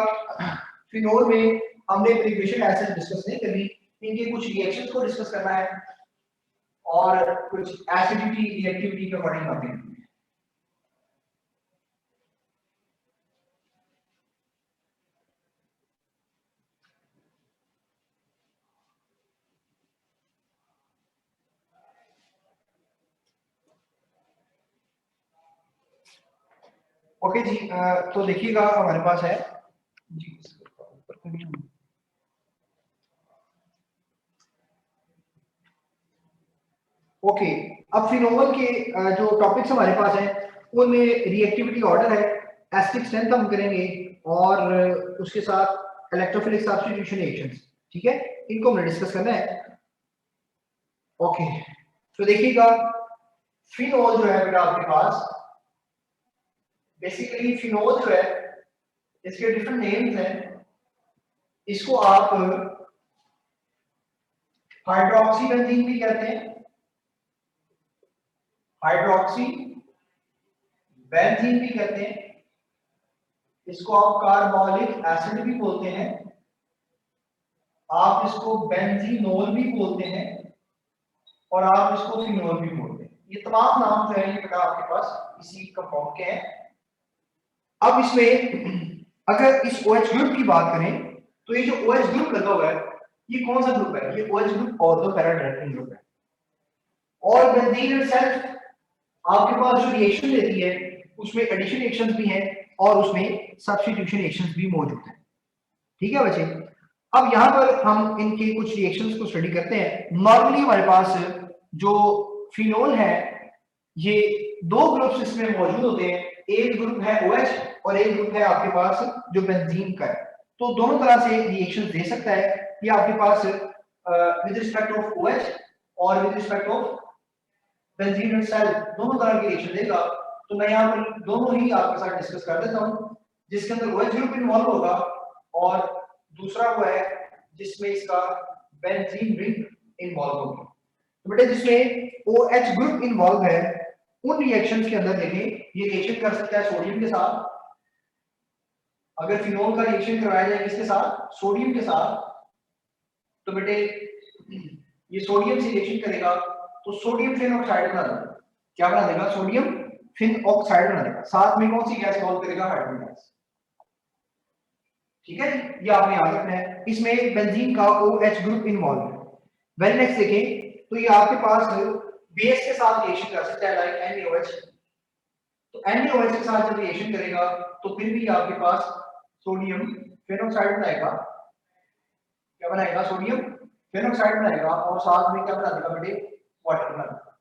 फिनोल में हमने प्रीवियस एसिड डिस्कस नहीं करी, इनके कुछ रिएक्शंस को डिस्कस करना है और कुछ एसिडिटी रिएक्टिविटी के अकॉर्डिंग बातें। ओके जी, तो देखिएगा हमारे पास है जी, ओके। अब फिनोल के जो टॉपिक्स हमारे पास हैं उनमें रिएक्टिविटी ऑर्डर है, एसिडिक स्ट्रेंथ हम करेंगे और उसके साथ इलेक्ट्रोफिलिक सब्स्टिट्यूशन रिएक्शंस, ठीक है, इनको हमने डिस्कस करना है। ओके, तो देखिएगा फिनोल जो है बेटा आपके पास, बेसिकली फिनोल जो है इसके डिफरेंट नेम्स हैं। इसको आप हाइड्रोक्सी बेंजीन भी कहते हैं, हाइड्रोक्सी बेंजीन भी कहते हैं, इसको आप कार्बोलिक एसिड भी बोलते हैं, आप इसको बेंजीनोल भी बोलते हैं और आप इसको फिनोल भी बोलते हैं। ये तमाम नाम जो है ये बेटा आपके पास इसी कंपाउंड के हैं। अब इसमें अगर इस OH ग्रुप की बात करें तो ये जो OH ग्रुप लगा हुआ है ये कौन सा ग्रुप है? ये OH ग्रुप ऑर्थो पैराडाइरेक्टिंग ग्रुप है। और बेंजीन इटसेल्फ आपके पास जो रिएक्शन देती है उसमें एडिशन रिएक्शंस भी हैं और उसमें सब्स्टिट्यूशन रिएक्शंस भी मौजूद हैं, ठीक है बच्चे। अब यहाँ पर हम इनके कुछ रिएक्शंस को स्टडी करते हैं। नॉर्मली हमारे पास जो फिनोल है ये दो ग्रुप्स इसमें मौजूद होते हैं, एक ग्रुप है OH और एक ग्रुप है आपके पास जो बेंजीन का है। तो दोनों तरह से रिएक्शन दे सकता है, ये आपके पास विद रिस्पेक्ट ऑफ OH और with respect of benzene itself दोनों तरह की रिएक्शन देगा। तो मैं यहाँ पर दोनों ही आपके साथ डिस्कस कर देता हूँ, जिसके अंदर OH ग्रुप इन्वॉल्व होगा और दूसरा वो है जिसमें इसका बेंजीन रिंग इन्वॉल्व होगी। तो बेटे जिसमें OH ग्रुप इन्वॉल्व है उन रिएक्शंस के अंदर देखें, ये रिएक्शन कर सकता है सोडियम के साथ। अगर फिनोल का रिएक्शन करवाया जाए किसके साथ? सोडियम के साथ, तो बेटे ये सोडियम से रिएक्शन करेगा तो सोडियम फिन ऑक्साइड बना देगा। क्या बना देगा? सोडियम फिन ऑक्साइड बना देगा। साथ में कौन सी गैस इवॉल्व करेगा? हाइड्रोजन गैस, ठीक है, ये आपने याद रखना है। इसमें बेंजीन का OH ग्रुप इन्वॉल्व है। वेरी नेक्स्ट देखें तो ये आपके पास बेस के साथ रिएक्शन कर सकता है लाइक NaOH। तो NaOH के साथ जब रिएक्शन करेगा तो फिर भी आपके पास सोडियम फिनॉक्साइड बनाएगा। क्या बनाएगा? सोडियम फिनॉक्साइड बनाएगा और साथ में क्या बना देगा बेटे? वाटर बना देगा।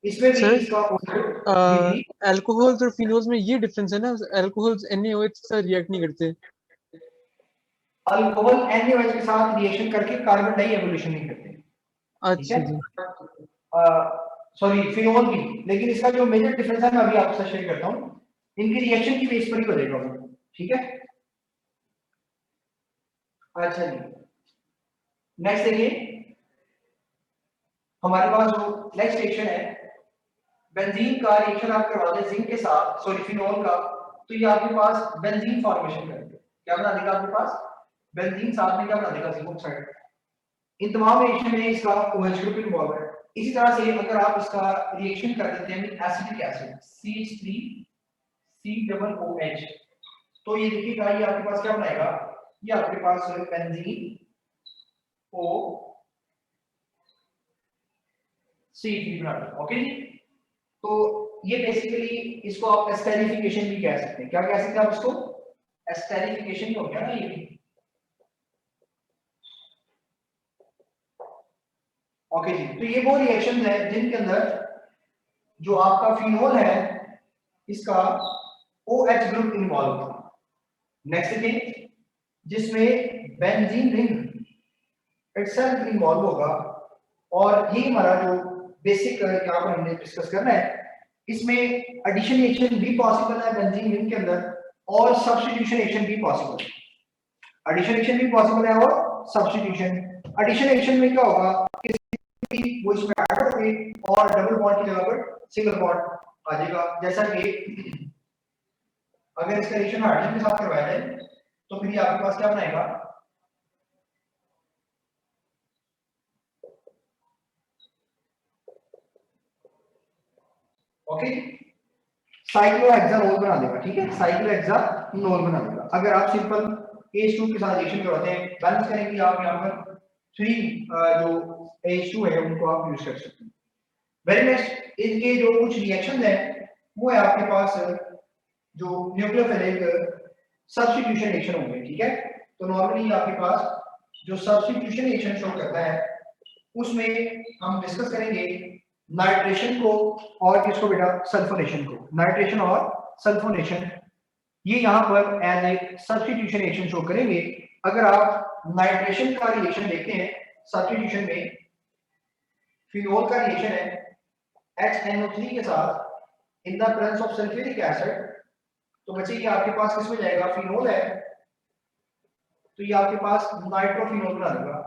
इसमें भी इसका अल्कोहल्स और फिनोल्स में ये डिफरेंस है ना, अल्कोहल्स NaOH के साथ रिएक्ट नहीं करते। अल्कोहल NaOH के साथ रिएक्शन करके कार्बन डाई एवोल्यूशन नहीं करते, अच्छा जी। सॉरी फिनोल भी, लेकिन इसका जो मेजर डिफरेंस है मैं अभी आपके साथ शेयर करता हूं, इनकी रिएक्शन की बेस पर ही बनेगा वो, ठीक है। अच्छा जी, नेक्स्ट देखिए हमारे पास जो नेक्स्ट रिएक्शन है, बेंजीन का रिएक्शन आप करवा दें जिंक के साथ, सॉरी फिनोल का, तो ये आपके पास बेंजीन फॉर्मेशन करेगा। क्या बना देगा आपके पास? बेंजीन, साथ में क्या बना देगा? Zinc oxide. इन तमाम रिएक्शन में इसका OH ग्रुप इन्वॉल्व है। इसी तरह से अगर आप इसका रिएक्शन कर देते हैं एसिटिक एसिड CH3COOH, तो ये देखिएगा ये आपके पास क्या बनाएगा, ये आपके पास बेंजीन O C3 बनाएगा। ओके जी, तो ये बेसिकली इसको आप एस्टेरिफिकेशन भी कह सकते हैं। क्या कह सकते हैं आप इसको? एस्टेरिफिकेशन ही हो गया ना ये भी। ओके जी, तो ये वो रिएक्शंस है जिनके अंदर जो आपका फिनोल है इसका OH ग्रुप इन्वॉल्व था। नेक्स्ट देखिए, जिसमें बेंजीन रिंग इटसेल्फ इन्वॉल्व होगा, और ये हमारा जो बेसिक यहाँ पर हमने डिस्कस करना है, इसमें एडिशन रिएक्शन भी पॉसिबल है बेंजीन रिंग के अंदर, और सब्स्टिट्यूशन रिएक्शन भी पॉसिबल है। एडिशन रिएक्शन भी पॉसिबल है और सब्स्टिट्यूशन। एडिशन रिएक्शन में क्या होगा कि वो इसमें ऐड हो गए और डबल बॉन्ड की जगह पर सिंगल बॉन्ड आ जाएगा। जैसा कि अगर इसका रिएक्शन हाइड्रोजन के साथ करवाया जाए तो फिर ये आपके पास क्या बनाएगा, ओके, साइक्लोहेक्सानोल बना देगा। ठीक है, साइक्लोहेक्सानोल बना देगा। अगर आप सिंपल H2 के साथ रिएक्शन करवाते हैं, बैलेंस करेंगे, आप यहाँ पर 3 जो H2 है उनको आप यूज कर सकते हैं। वेरी नेक्स्ट, इनके जो कुछ रिएक्शन है वो है आपके पास जो न्यूक्लियोफिलिक सब्स्टिट्यूशन रिएक्शन होंगे। ठीक है, तो नॉर्मली आपके पास जो सब्स्टिट्यूशन रिएक्शन शो करता है उसमें हम डिस्कस करेंगे नाइट्रेशन को और किसको बेटा, सल्फोनेशन को। नाइट्रेशन और सल्फोनेशन ये यहाँ पर as a substitution reaction show करेंगे। अगर आप नाइट्रेशन का रिएक्शन देखते हैं सब्स्टिट्यूशन में, फिनोल का रिएक्शन है HNO3 के साथ in the presence of sulphuric acid, तो बच्चे कि आपके पास किसमें जाएगा, फिनोल है, तो ये आपके पास नाइट्रोफिनोल बना देगा,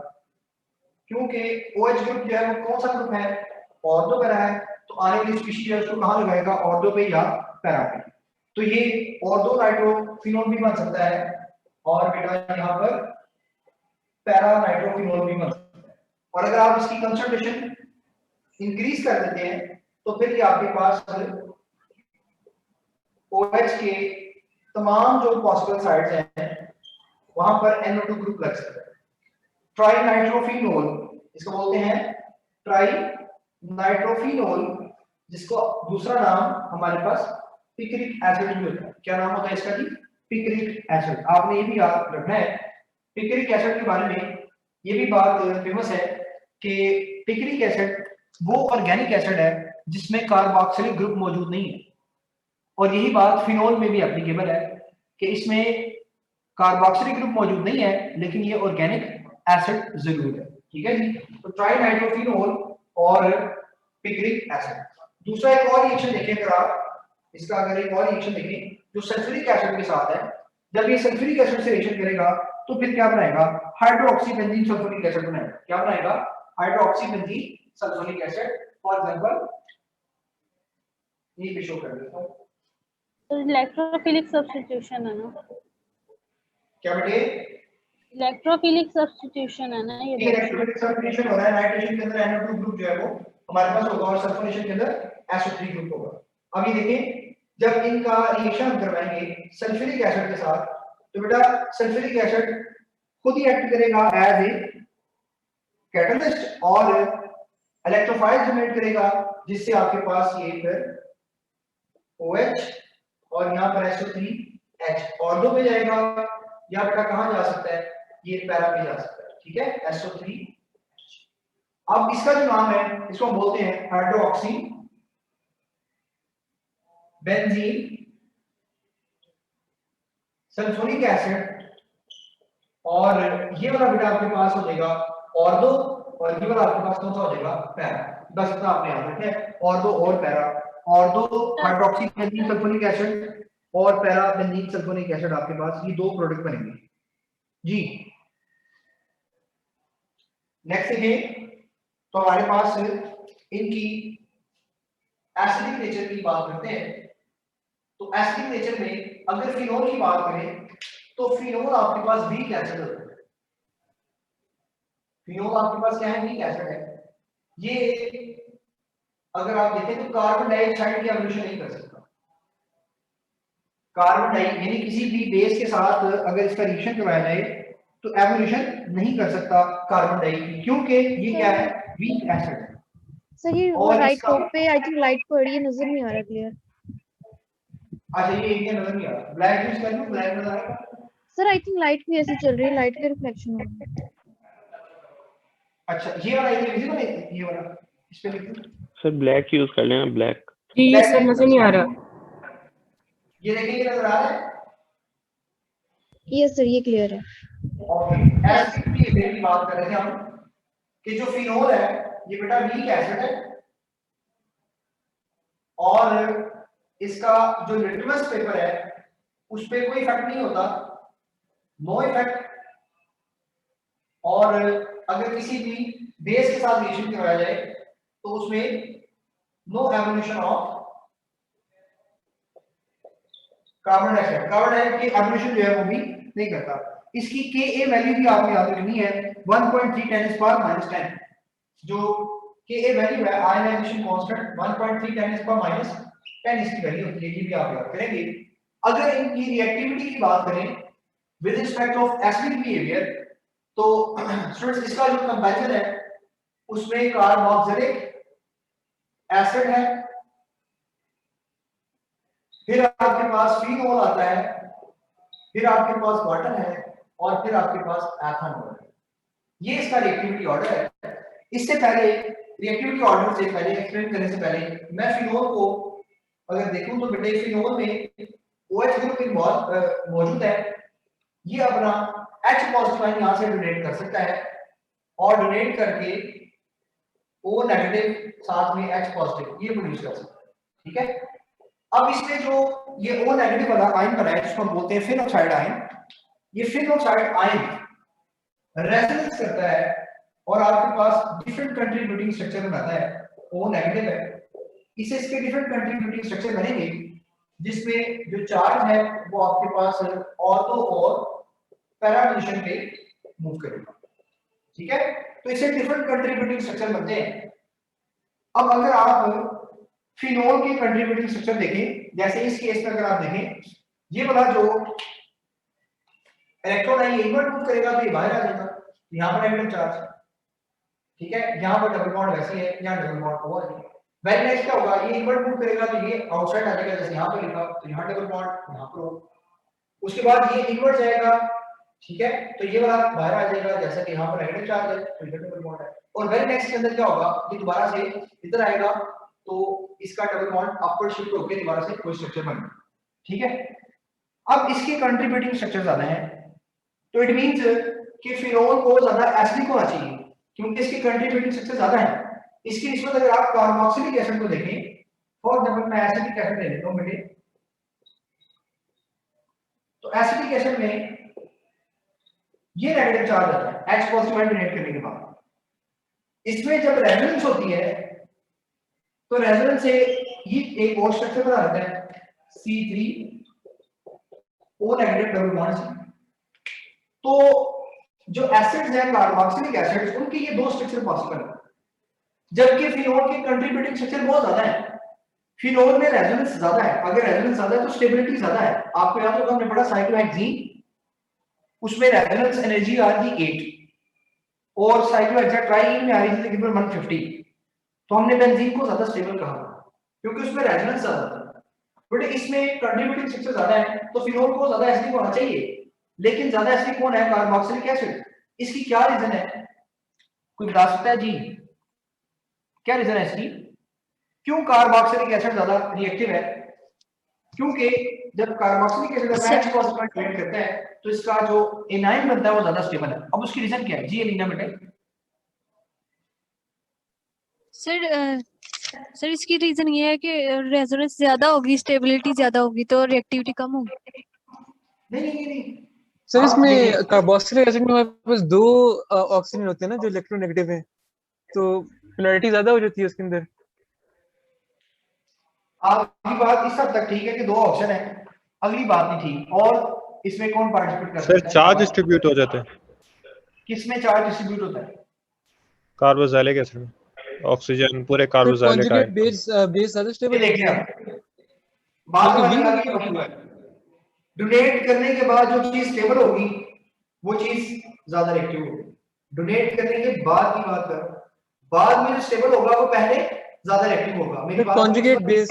क्योंकि OH ग्रुप जो है वो कौन सा ग्रुप है, ऑर्थो पैरा है। तो आने वाली स्पीशीज है उसको कहां लगाएगा, ऑर्थो पे या पैरा पे। तो ये ऑर्थो नाइट्रोफिनोल भी बन सकता है, और बेटा यहाँ पर पैरा नाइट्रोफिनोल भी बन सकता है। और अगर आप इसकी कंसंट्रेशन इंक्रीज कर देते हैं तो फिर ये आपके पास OH के तमाम जो पॉसिबल साइड्स हैं वहां पर NO2 ग्रुप लग सकता है। ट्राई नाइट्रोफिनोल इसको बोलते हैं, ट्राई नाइट्रोफिनोल, जिसको दूसरा नाम हमारे पास पिक्रिक एसिड भी होता है। क्या नाम होता है इसका जी, पिक्रिक एसिड। आपने ये भी याद रखना है पिक्रिक एसिड के बारे में, ये भी बात फेमस है कि पिक्रिक एसिड वो ऑर्गेनिक एसिड है जिसमें कार्बोक्सिलिक ग्रुप मौजूद नहीं है, और यही बात फिनोल में भी एप्लीकेबल है कि इसमें कार्बोक्सिलिक ग्रुप मौजूद नहीं है लेकिन ये ऑर्गेनिक एसिड जरूर है। ठीक है जी, तो ट्राई नाइट्रोफिनोल और पिक्रिक एसिड। दूसरा एक और रिएक्शन देखें, अगर आप इसका अगर एक और रिएक्शन देखें जो सल्फ्यूरिक एसिड के साथ है, जब ये सल्फ्यूरिक एसिड से रिएक्शन करेगा तो फिर क्या बनाएगा, हाइड्रोक्सी बेंजीन सल्फ्यूरिक एसिड बनाएगा। क्या बनाएगा, hydroxy benzene sulphuric acid. For example ये भी शो कर देता हूं, तो इलेक्ट्रोफिलिक सब्स्टिट्यूशन है ना, क्या बेटे, इलेक्ट्रोफिलिक सब्स्टिट्यूशन है ना ये। इलेक्ट्रोफिलिक सब्स्टिट्यूशन हो रहा है, नाइट्रेशन के अंदर NO2 ग्रुप जो है वो हमारे पास होगा और सल्फोनेशन के अंदर SO3 ग्रुप होगा। अब ये देखें, जब इनका रिएक्शन हम करवाएंगे सल्फ्यूरिक एसिड के साथ, तो बेटा सल्फ्यूरिक एसिड खुद ही एक्ट करेगा एज ए कैटलिस्ट और इलेक्ट्रोफाइल जनरेट करेगा, जिससे आपके पास ये फिर OH और यहाँ पर SO3H ऑर्थो पे जाएगा, या बेटा कहां जा सकता है, ये पैरा पे जा सकता है। ठीक है, SO3। अब इसका जो नाम है इसको हम बोलते हैं हाइड्रोक्सी बेंजीन सल्फ्यूरिक एसिड, और ये वाला बेटा आपके पास हो जाएगा ऑर्थो, और ये वाला आपके पास कौन सा हो जाएगा, पैरा। बस इतना आपने याद रखना है, ऑर्थो और para. Ortho hydroxy benzene sulphuric acid और पैरा बेंजीन सल्फ्यूरिक एसिड, आपके पास ये 2 प्रोडक्ट बनेंगे जी। नेक्स्ट है, तो हमारे पास इनकी एसिडिक नेचर की बात करते हैं। तो एसिडिक नेचर में अगर फिनोल की बात करें तो फिनोल आपके पास वीक एसिड होता है। फिनोल आपके पास क्या है, वीक एसिड है। ये अगर आप देखें तो कार्बन डाइऑक्साइड की एवोल्यूशन नहीं कर सकता। कार्बन डाई यानी किसी भी बेस के साथ अगर इसका रिएक्शन करवाया जाए तो एवोल्यूशन नहीं कर सकता कार्बन डाई की, क्योंकि ये क्या है, वीक एसिड है। सर ये वो और राइट इसका टॉप पे आई थिंक लाइट पड़ रही है, नजर नहीं आ रहा क्लियर। अच्छा ये एरिया नजर नहीं आ रहा, ब्लैक यूज कर लूं, ब्लैक नजर आएगा। सर आई थिंक लाइट भी ऐसी चल रही है, लाइट का रिफ्लेक्शन हो रहा है। अच्छा ये वाला एरिया विजिबल है, ये वाला इस पे लिख दूं। सर ब्लैक यूज कर लेना, ब्लैक। जी ये सर नजर नहीं आ रहा। ये देखिए ये नजर आ रहा है। यस सर ये क्लियर है। ओके एसिड की बात कर रहे थे हम कि जो फिनोल है ये बेटा वीक एसिड है और इसका जो लिटमस पेपर है उस पे कोई इफेक्ट नहीं होता, नो इफेक्ट। और अगर किसी भी बेस के साथ रिएक्शन करवाया जाए तो उसमें no evolution of carbon dioxide की एवोल्यूशन जो है वो भी नहीं करता। इसकी Ka वैल्यू भी आपने याद रखनी है 1.3 10⁻⁻10, जो Ka वैल्यू है आयनाइजेशन कांस्टेंट 1.3 10⁻⁻10 इसकी वैल्यू होती है, ये भी आप याद करेंगे। अगर इनकी रिएक्टिविटी की बात करें with respect of acidic behaviour तो स्टूडेंट्स इसका जो कंपैरिजन है उसमें कार्बोक्सिलिक एसिड है, फिर आपके पास फिनोल आता है, फिर आपके पास वाटर है और फिर आपके पास एथेनॉल है। ये इसका रिएक्टिविटी ऑर्डर है। इससे पहले रिएक्टिविटी ऑर्डर से पहले एक्सप्लेन करने से पहले मैं फिनोल को अगर देखूं तो बेटे फिनोल में OH ग्रुप मौजूद है। ये अपना H पॉजिटिव आयन यहां से डोनेट कर सकता है और डोनेट करके O नेगेटिव साथ में H पॉजिटिव ये प्रोड्यूस कर सकता है, ठीक है। अब इसमें जो ये O नेगेटिव वाला आयन बना है जिसको हम बोलते हैं फिनोक्साइड आयन, ये फिनोक्साइड आयन रेजोनेंस करता है और आपके पास डिफरेंट कंट्रीब्यूटिंग स्ट्रक्चर बनाता है। O नेगेटिव है, इसे इसके डिफरेंट कंट्रीब्यूटिंग स्ट्रक्चर बनेंगे जिसमें जो चार्ज है वो आपके पास ऑर्थो और पैरा पोजीशन पे मूव करेगा, ठीक है। तो इसे डिफरेंट कंट्रीब्यूटिंग स्ट्रक्चर बनते हैं। अब अगर आप फिनोल के कंट्रीब्यूटिंग स्ट्रक्चर देखें, जैसे इस केस में अगर आप देखें ये वाला जो इलेक्ट्रॉन है ये इनवर्ट मूव करेगा तो ये बाहर आ जाएगा, यहाँ पर नेगेटिव चार्ज, ठीक है। यहाँ पर डबल बॉन्ड वैसे है, यहाँ डबल बॉन्ड हुआ है। वेरी नेक्स्ट क्या होगा, ये इनवर्ट मूव करेगा तो ये आउटसाइड आ जाएगा, जैसे यहाँ पे लिखा तो यहाँ डबल बॉन्ड यहाँ पर हो। उसके बाद ये इनवर्ट जाएगा, ठीक है, तो ये वाला बाहर आ जाएगा, जैसा कि यहाँ पर नेगेटिव चार्ज है तो इधर डबल बॉन्ड है। और वेरी नेक्स्ट के अंदर क्या होगा, ये दोबारा से इधर आएगा तो इसका डबल बॉन्ड अपवर्ड शिफ्ट होकर दोबारा से कोई स्ट्रक्चर बनेगा, ठीक है। अब इसके कंट्रीब्यूटिंग स्ट्रक्चर ज्यादा है तो इट मींस कि फिनोल को ज्यादा एसिडिक होना चाहिए क्योंकि इसके कंट्रीब्यूटिंग स्ट्रक्चर ज्यादा है। इसकी निस्बत अगर आप कार्बोक्सिलिक एसिड को देखें, फॉर एग्जांपल मैं एसिडिक एसिड ले लेता हूं बेटे, तो एसिडिक एसिड में ये नेगेटिव चार्ज आता है H पॉजिटिव आयन डोनेट करने के बाद। इसमें जब रेजोनेंस होती है तो रेजोनेंस से ये एक और स्ट्रक्चर बना रहता है C3O negative double bond C। तो जो एसिड्स हैं कार्बोक्सिलिक एसिड्स उनके ये दो स्ट्रक्चर पॉसिबल है, जबकि फिनोल के कंट्रीब्यूटिंग स्ट्रक्चर बहुत ज्यादा है। फिनोल में रेजोनेंस ज्यादा है, अगर रेजोनेंस ज्यादा है तो स्टेबिलिटी ज्यादा है। आपको याद होगा हमने पढ़ा साइक्लोहेक्सीन, उसमें रेजोनेंस एनर्जी आ रही थी 8 और साइक्लोहेक्साट्राईन में आ रही थी तकरीबन 150। तो हमने बेंजीन को ज्यादा स्टेबल कहा क्योंकि उसमें रेजोनेंस ज्यादा था। बट इसमें कंट्रीब्यूटिंग स्ट्रक्चर ज्यादा है तो फिनोल को ज्यादा एसिडिक होना चाहिए, लेकिन ज्यादा एसिडिक कौन है, कार्बोक्सिलिक एसिड। इसकी क्या रीजन है, कोई बता सकता है जी, क्या रीजन है इसकी, क्यों कार्बोक्सिलिक एसिड ज्यादा रिएक्टिव है? क्योंकि जब carboxylic acid H positive react करता है तो इसका जो एनाइन बनता है वो ज्यादा स्टेबल है। अब उसकी रीजन क्या है जी एलिना बेटे? सर इसकी रीजन ये है कि रेजोनेंस ज्यादा होगी, स्टेबिलिटी ज्यादा होगी तो रिएक्टिविटी कम होगी। नहीं सर इसमें कार्बोक्सिलिक एसिड में हमारे पास दो ऑक्सीजन होते हैं ना जो इलेक्ट्रोनेगेटिव है, तो पोलैरिटी ज्यादा हो जाती है उसके अंदर। आपकी बात इस हद तक ठीक है कि दो ऑप्शन है, अगली बात नहीं ठीक। और इसमें कौन पार्टिसिपेट करता है? सर चार्ज डिस्ट्रीब्यूट हो जाता है। किसमें चार्ज डिस्ट्रीब्यूट होता है? कार्बोक्सिलिक एसिड में। ऑक्सीजन पूरे तो कार्बोक्सिलिक कॉन्जुगेट आयन। बेस ज्यादा ये स्टेबल देखिए होती है, आप बात बल्कि वाली वीक आगे होती है। डोनेट करने के बाद जो चीज स्टेबल होगी वो चीज ज्यादा रिएक्टिव होगी। डोनेट करने के बाद की बात करो, बाद में जो स्टेबल होगा वो पहले ज्यादा रिएक्टिव होगा। मेरी बात कॉन्जुगेट बेस।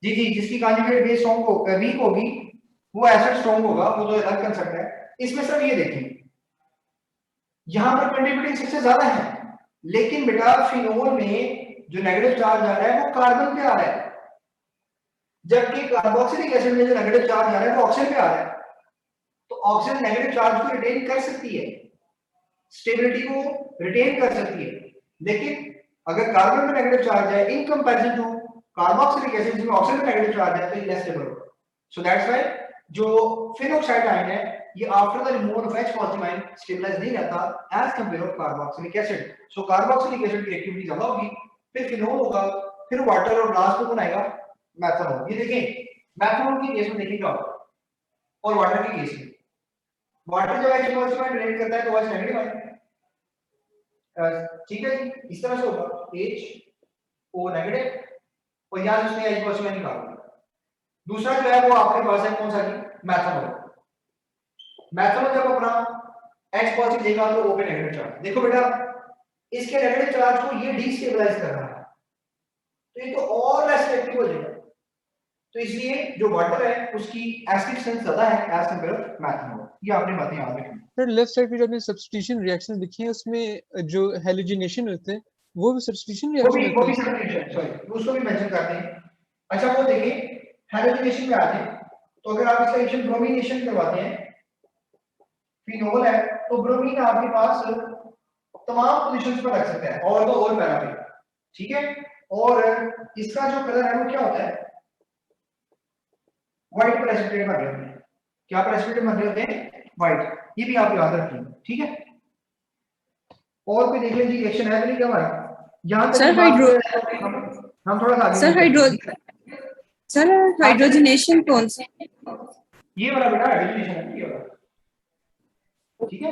जी जी, जिसकी कॉन्जुगेट बेस स्ट्रांग हो वीक होगी वो एसिड स्ट्रांग होगा, वो तो अलग कंसेप्ट है। इसमें सब ये देखिए यहां पर कंट्रीब्यूटिंग सबसे ज्यादा है, लेकिन बेटा फिनोल में जो नेगेटिव चार्ज आ रहा है वो कार्बन पे आ रहा है, जबकि कार्बोक्सिलिक एसिड में जो नेगेटिव चार्ज आ रहा है वो ऑक्सीजन पे आ रहा है। तो ऑक्सीजन नेगेटिव चार्ज को रिटेन कर सकती है, स्टेबिलिटी को रिटेन कर सकती है, लेकिन अगर कार्बन में नेगेटिव चार्ज है in comparison to carboxylic acid जिसमें ऑक्सीजन में नेगेटिव चार्ज है तो ये लेस स्टेबल होगा। सो दैट्स व्हाई जो फिनोक्साइड आयन है ये after the removal of H positive ion stabilise नहीं रहता as compare to carboxylic acid. So carboxylic acid की एक्टिविटी ज्यादा होगी, फिर फिनोल होगा, फिर वाटर, और लास्ट में कौन आएगा? मेथनॉल। ये देखें मेथनॉल की केस में देखिए क्या होगा और वाटर की केस में। वाटर जब H पॉजिटिव आयन रिएक्ट करता है तो H नेगेटिव आयन, ठीक है जी, इस तरह से होगा HO नेगेटिव और यहां उसने H पॉजिटिव आयन निकाल दिया। दूसरा जो है वो आपके पास है कौन सा जी? मेथनॉल। मेथनॉल जब अपना H पॉजिटिव देगा तो O पे नेगेटिव चार्ज। देखो बेटा इसके नेगेटिव चार्ज को ये डिस्टेबलाइज कर रहा है तो ये तो और लेस रिएक्टिव हो जाएगा, तो इसलिए जो वाटर है उसकी एसिडिक सेंस ज्यादा है एज कंपेयर टू मेथनॉल। ये आपने बातें याद रखनी। सर लेफ्ट साइड पे जो आपने सब्स्टिट्यूशन रिएक्शन लिखी है उसमें जो हैलोजिनेशन होते हैं वो भी सब्स्टिट्यूशन रिएक्शन वो होते भी हैं? सब्स्टिट्यूशन, सॉरी उसको भी मेंशन करते हैं। अच्छा वो देखिए हैलोजिनेशन में आते हैं तो अगर आप इसका रिएक्शन ब्रोमीनेशन करवाते हैं, फिनोल है तो ब्रोमीन आपके पास तमाम पोजीशंस पर रख सकता है और तो और पैरा पे, ठीक है। और इसका जो कलर है वो क्या होता है? व्हाइट प्रेसिपिटेट बन रहे होते हैं। क्या प्रेसिपिटेट बन रहे होते हैं? व्हाइट। ये भी आप याद रखिए, ठीक है। और कोई देख लीजिए रिएक्शन है तो नहीं क्या हमारा यहां तक सर हम थोड़ा सा आगे सर हाइड्रोजनेशन कौन सा? ये वाला बेटा हाइड्रोजनेशन है, ये वाला, ठीक है।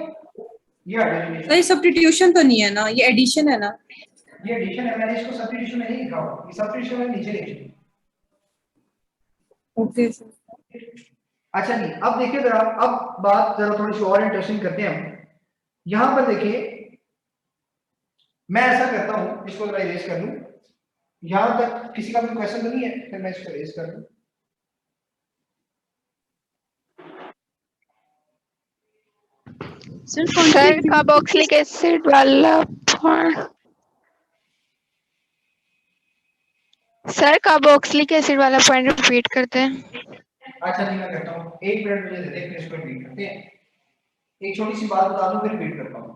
ये हाइड्रोजनेशन सर सब्स्टिट्यूशन तो नहीं है ना, ये एडिशन है ना? ये एडिशन है, मैंने इसको सब्स्टिट्यूशन में नहीं लिखा हुआ, ये सब्स्टिट्यूशन में नीचे लिखा है। Okay sir. अच्छा नहीं, अब देखिए जरा, अब बात जरा थोड़ी सी और इंटरेस्टिंग करते हैं हम। यहां पर देखिए मैं ऐसा करता हूं, इसको जरा इरेज कर लूं। यहां तक किसी का कोई क्वेश्चन तो नहीं है? फिर मैं इसको इरेज कर लूं। सर कार्बोक्सिलिक एसिड वाला पॉइंट, सर कार्बोक्सिलिक एसिड वाला पॉइंट रिपीट करते हैं। अच्छा नहीं, मैं करता हूं, एक मिनट मुझे दे दे, फिर इसको रिपीट करते हैं। एक छोटी सी बात बता दूं फिर रिपीट करता हूं।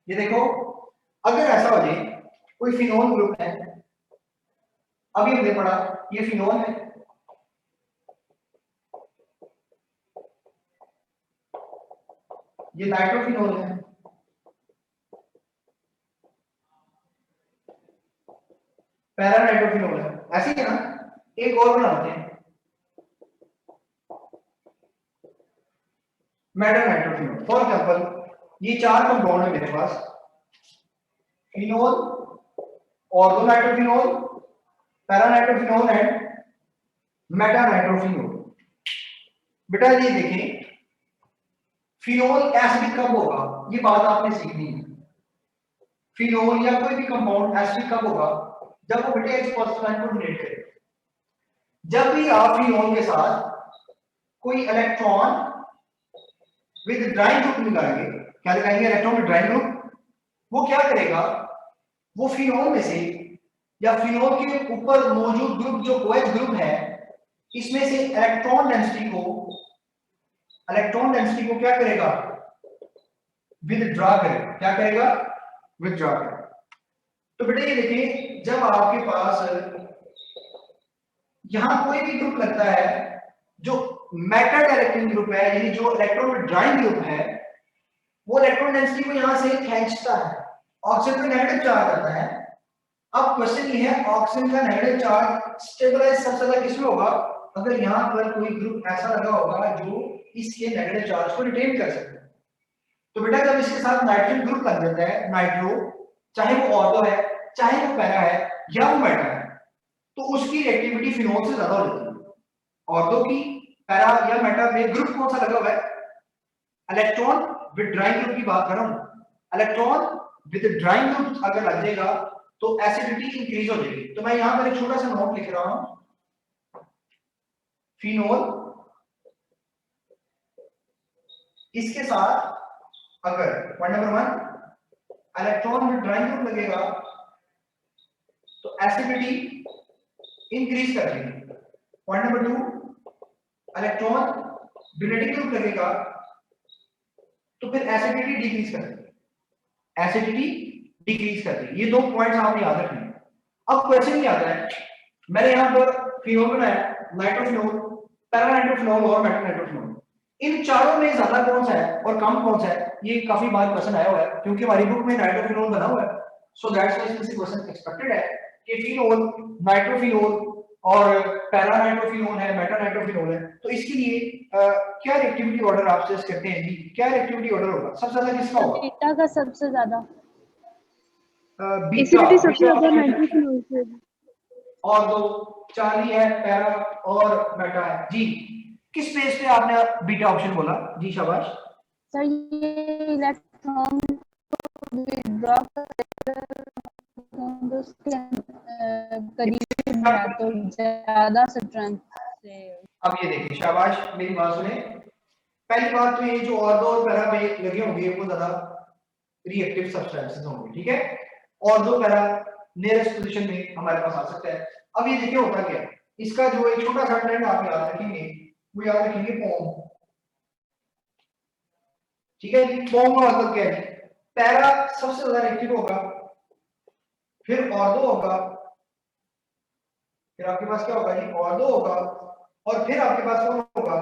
ये देखो अगर ऐसा हो जाए कोई फिनोल ग्रुप है, अभी हमने पढ़ा ये फिनोल है, ये नाइट्रोफिनोल है, पैरा नाइट्रोफिनोल है, ऐसे ही है ना। एक और बना लेते हैं मेटा नाइट्रोफिनोल। फॉर एग्जांपल ये चार कंपाउंड है मेरे पास, phenol, ortho nitrophenol, para nitrophenol and meta nitrophenol. बेटा ये देखें फिनोल एसिडिक कब होगा, ये बात आपने सीखनी है। फिनोल या कोई भी कंपाउंड एसिडिक कब होगा? जब वो बेटा H पॉजिटिव आयन को डोनेट करे। जब भी आप फिनोल के साथ कोई इलेक्ट्रॉन विद ड्राइंग ग्रुप लगाएंगे, क्या लगाएंगे? Electron with drawing group. वो क्या करेगा? वो फिनोल में से या फिनोल के ऊपर मौजूद ग्रुप जो OH ग्रुप है इसमें से इलेक्ट्रॉन डेंसिटी को क्या करेगा? विथड्रॉ करेगा। क्या करेगा? विथड्रॉ करेगा। तो बेटा ये देखिए जब आपके पास यहां कोई भी ग्रुप लगता है जो मेटा डायरेक्टिंग ग्रुप है, यानी जो इलेक्ट्रॉन विथड्रॉइंग ग्रुप है, वो इलेक्ट्रॉन डेंसिटी को यहां से खींचता है, ऑक्सीजन पे नेगेटिव चार्ज आता है। अब क्वेश्चन ये है ऑक्सीजन का नेगेटिव चार्ज स्टेबलाइज सबसे ज्यादा किसमें होगा? अगर यहां पर कोई ग्रुप ऐसा लगा होगा जो इसके नेगेटिव चार्ज को रिटेन कर सके। तो बेटा जब इसके साथ नाइट्रोजन ग्रुप लग जाता है, नाइट्रो, चाहे वो ऑर्थो है, चाहे वो पैरा है या वो मेटा है, तो उसकी रिएक्टिविटी फिनोल से ज्यादा हो जाती है। ऑर्थो की, पैरा या मेटा में ग्रुप कौन सा लगा हुआ है? इलेक्ट्रॉन विथड्राइंग ग्रुप की बात कर रहा हूं। इलेक्ट्रॉन विथड्राइंग ग्रुप अगर लग जाएगा तो एसिडिटी इंक्रीज हो जाएगी। तो मैं यहां पर एक छोटा सा नोट लिख रहा हूं, फिनोल इसके साथ अगर पॉइंट नंबर 1 इलेक्ट्रॉन विथड्राइंग ग्रुप लगेगा तो एसिडिटी इंक्रीज कर देगी। Point number 2 electron donating group लगेगा तो फिर एसिडिटी डिक्रीज कर देगी। एसिडिटी डिक्रीज कर देगी। ये 2 पॉइंट्स आपने याद रखने हैं। अब क्वेश्चन क्या आता है, मैंने यहां पर फिनोल बनाया, नाइट्रोफिनोल, पैरानाइट्रोफिनोल और मेटानाइट्रोफिनोल। इन चारों में ज्यादा कौन सा है और कम कौन सा है? ये काफी बार क्वेश्चन आया हुआ है क्योंकि हमारी बुक में नाइट्रोफिनोल बना हुआ है, सो दैट्स व्हाई इसमें से क्वेश्चन एक्सपेक्टेड है कि फिनोल, नाइट्रोफिनोल और पैरानाइट्रोफिनोल है, मेटानाइट्रोफिनोल है, तो इसके लिए क्या रिएक्टिविटी ऑर्डर आप सजेस्ट करते हैं जी? क्या रिएक्टिविटी ऑर्डर होगा? सबसे ज्यादा किसका होगा? बीटा का सबसे ज्यादा, बीटा एसिडिटी सबसे ज्यादा नाइट्रोफिनोल से होगी। और 2 चार्ली है, पैरा और मेटा है जी। किस बेस पे आपने बीटा ऑप्शन बोला जी? शाबाश सर। ये इलेक्ट्रॉन विथड्रॉ उसके करीब है तो ज्यादा स्ट्रेंथ से। अब ये देखिए, शाबाश, मेरी बात सुने। पहली बात तो ये जो ऑर्थो और पैरा में लगे होंगे वो ज्यादा रिएक्टिव सब्सटेंसेस होंगे, ठीक है। ऑर्थो पैरा नियरेस्ट पोजीशन में हमारे पास आ सकता है। अब ये देखिए होता क्या है, इसका जो एक छोटा सा ट्रेंड आप याद रखेंगे, वो याद रखेंगे पॉम, ठीक है जी। पॉम का मतलब क्या है? पैरा सबसे ज्यादा रिएक्टिव होगा, फिर ऑर्थो होगा, फिर आपके पास क्या होगा जी? ऑर्थो होगा, और फिर आपके पास कौन होगा?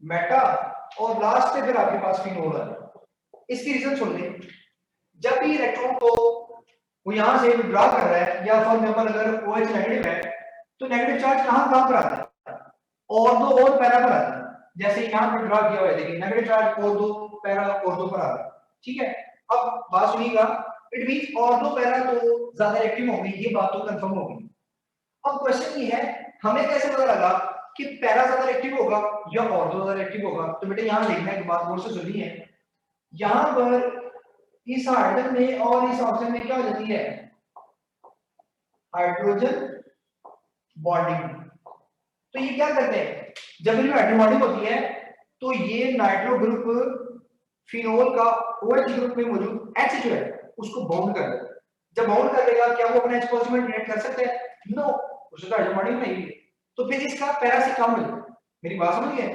मेटा, और लास्ट पे फिर आपके पास फिनोल है। इसकी रीजन सुन ले, जब भी इलेक्ट्रॉन को वो यहां से विड्रॉ कर रहा है, या फॉर एग्जांपल अगर OH नेगेटिव है तो नेगेटिव चार्ज कहां पर आता है? ऑर्थो और पैरा पर आता है। जैसे यहां पर ड्रॉ किया हुआ है, देखिए negative charge ortho, para ortho पर आ रहा है, ठीक है। अब बात सुनिएगा, इट मींस ऑर्थो पैरा तो ज्यादा एक्टिव होंगे, ये बात तो कंफर्म होगी। अब क्वेश्चन ये है, हमें कैसे पता लगा कि पैरा ज्यादा एक्टिव होगा या ऑर्थो ज्यादा एक्टिव होगा? तो बेटा यहां देखना है, बात गौर से सुननी है। यहां पर इस हाइड्रोजन में और इस ऑक्सीजन में क्या हो जाती है? Hydrogen bonding. तो ये क्या करते हैं, जब इनमें हाइड्रोजन बॉन्डिंग होती है तो ये नाइट्रो ग्रुप फिनोल का OH ग्रुप में मौजूद H जो है उसको बाउंड कर देगा। जब बाउंड कर देगा, क्या वो अपना H पॉजिटिव क्रिएट कर सकते हैं? नो, उसका हाइड्रोजन बॉन्डिंग नहीं है, तो फिर इसका पैरा से कम मिलेगा। मेरी बात समझिए?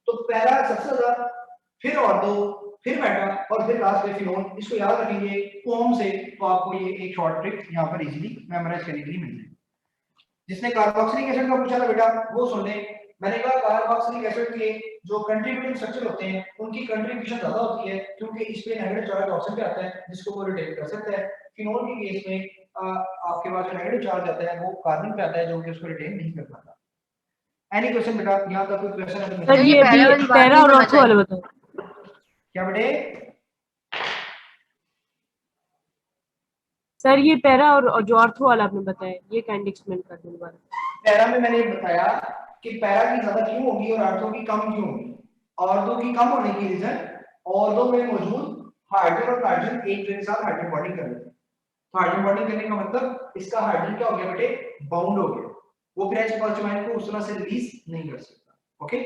तो पैरा सबसे ज्यादा, फिर ऑर्थो, फिर मेटा, और फिर लास्ट में फिनोल। इसको याद रखेंगे पॉम से, तो आपको ये एक शॉर्ट ट्रिक यहाँ पर इजीली मेमोराइज करने के लिए मिल जाएगी। जिसने कार्बोक्सिलिक एसिड का पूछा था बेटा वो सुन ले। मैंने कहा कार्बोक्सिलिक एसिड के जो कंट्रीब्यूटिंग स्ट्रक्चर होते हैं उनकी कंट्रीब्यूशन ज्यादा होती है क्योंकि इस पे नेगेटिव चार्ज ऑक्सीजन पे आता है जिसको वो रिटेन कर सकता है। फिनोल के केस में आपके पास जो नेगेटिव चार्ज आता है वो कार्बन पे आता है जो कि उसको रिटेन नहीं कर पाता। एनी क्वेश्चन बेटा? यहां तक कोई क्वेश्चन है तो सर ये भी पैरा और ऑर्थो वाले बताओ। क्या बेटे? सर ये पैरा और जो ऑर्थो वाला आपने बताया, ये काइंड एक्सप्लेन कर दो दोबारा। पैरा में मैंने बताया कि पैरा की ज्यादा क्यों होगी और ऑर्थो की कम क्यों होगी। ऑर्थो की कम होने की रीजन, ऑर्थो में मौजूद हाइड्रोजन और नाइट्रोजन एक दूसरे के साथ हाइड्रोजन बॉन्डिंग कर लेते हैं। तो हाइड्रोजन बॉन्डिंग करने का मतलब इसका हाइड्रोजन क्या हो गया बेटे? बाउंड हो गया। वो फिर H पॉजिटिव आयन को उस तरह से रिलीज नहीं कर सकता। ओके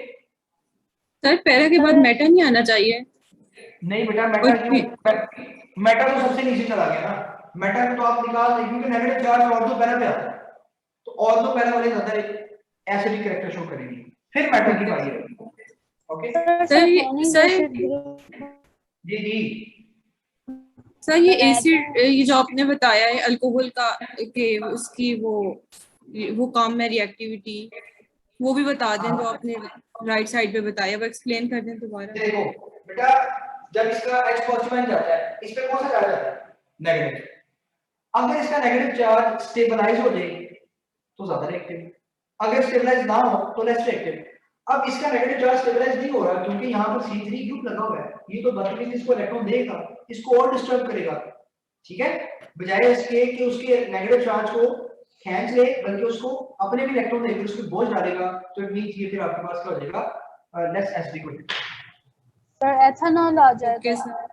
सर, पैरा के बाद मेटा नहीं आना चाहिए? नहीं बेटा, मेटा क्यों? मेटा तो सबसे नीचे चला गया ना। मेटा को तो आप निकाल दें क्योंकि नेगेटिव चार्ज ऑर्थो पैरा पे आता है, तो ऑर्थो पैरा वाले ज्यादा एसिडिक कैरेक्टर शो करेंगे। फिर मेटा की बारी है। ओके सर जी सर, ये एसिड, ये जो आपने बताया है अल्कोहल का के उसकी वो काम में रिएक्टिविटी, वो भी बता दें जो आपने राइट साइड पे बताया, वो एक्सप्लेन कर दें दोबारा। देखो बेटा, जब इसका H पॉजिटिव जाता है, इस पे कौन सा चार्ज आता है? नेगेटिव। अगर इसका नेगेटिव चार्ज स्टेबलाइज हो जाए तो ज्यादा रिएक्टिव, अगर स्टेबलाइज ना हो तो लेस रिएक्टिव। अब इसका नेगेटिव चार्ज स्टेबलाइज नहीं हो रहा क्योंकि यहाँ पर C3 ग्रुप लगा हुआ है, ये तो बदतमीजी इसको इलेक्ट्रॉन देगा, इसको और डिस्टर्ब करेगा, ठीक है, बजाय इसके कि उसके नेगेटिव चार्ज को खींच ले, बल्कि उसको अपने भी इलेक्ट्रॉन लेकर उसमें बोझ डालेगा, तो इट मींस ये फिर आपके पास क्या हो जाएगा, लेस एसिडिक हो जाएगा। सर एथेनॉल आ जाए ओके सर।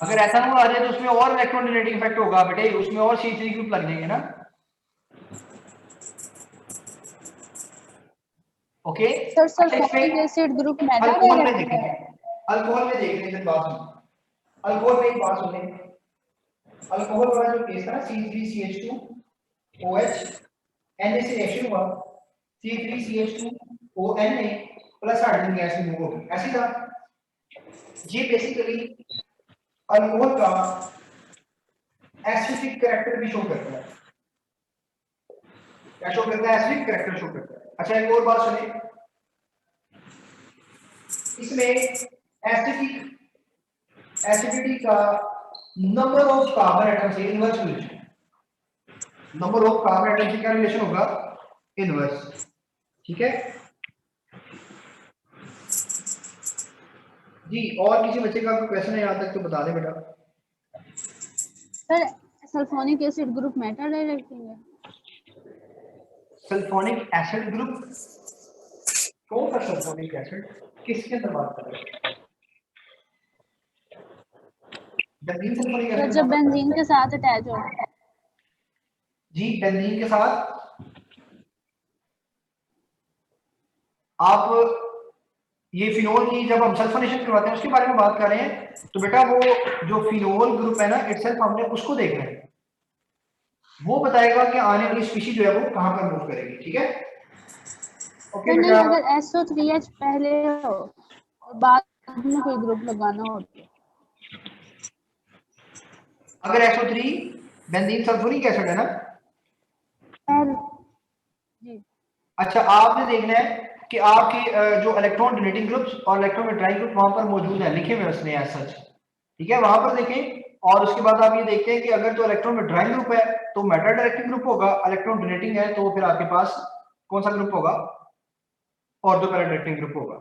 अगर एथेनॉल आ जाए तो उसमें और इलेक्ट्रॉन डोनेटिंग इफेक्ट होगा बेटे, उसमें और C3 ग्रुप लग जाएंगे ना। Okay sir sulphonic acid group Meta alcohol में डायरेक्टिंग देखेंगे, है। अल्कोहल में देख लेते हैं बात सुन, अल्कोहल में एक बात सुन लेंगे, अल्कोहल वाला जो केस था ना C3CH2OH Na से रिएक्शन हुआ, C3CH2ONa plus hydrogen gas remove होगी, ऐसे था। ये बेसिकली अल्कोहल का एसिडिक कैरेक्टर भी शो करता है, क्या शो करता है, एसिडिक कैरेक्टर शो करता है। अच्छा एक और बात सुनिए, इसमें एसिडिटी का नंबर ऑफ कार्बन एटम से inverse relation, number of carbon atom से क्या रिलेशन होगा, इनवर्स। ठीक है जी, और किसी बच्चे का कोई क्वेश्चन है यहाँ तक तो बता दे बेटा। Sir sulphonic acid group Meta directing है। सल्फोनिक एसिड ग्रुप, कौन सा सल्फोनिक एसिड, किसके अंदर बात कर रहे हैं, बेंजीन सल्फोनिक सर एसिड, जब बेंजीन के साथ अटैच हो। जी बेंजीन के साथ आप ये फिनोल की जब हम सल्फोनेशन करवाते हैं उसके बारे में बात कर रहे हैं, तो बेटा वो जो फिनोल ग्रुप है ना इटसेल्फ हमने उसको देखना है, वो बताएगा कि आने वाली स्पीशीज जो है वो कहां पर मूव करेगी। ठीक है ओके नहीं बेटा, अगर SO3H पहले हो और बाद में कोई ग्रुप लगाना हो तो। अगर SO3 बेंजीन सल्फ्यूरिक एसिड है ना, जी अच्छा आपने देखना है कि आपके जो इलेक्ट्रॉन डोनेटिंग ग्रुप्स और इलेक्ट्रॉन विड्रॉइंग ग्रुप वहां पर मौजूद है, लिखे हुए उसने एज सच। ठीक है वहां पर देखें, और उसके बाद आप ये देखते हैं कि अगर तो इलेक्ट्रॉन विड्रॉइंग ग्रुप है तो मेटा डायरेक्टिंग ग्रुप होगा, इलेक्ट्रॉन डोनेटिंग है तो फिर आपके पास कौन सा ग्रुप होगा, ऑर्थो पैरा डायरेक्टिंग ग्रुप होगा।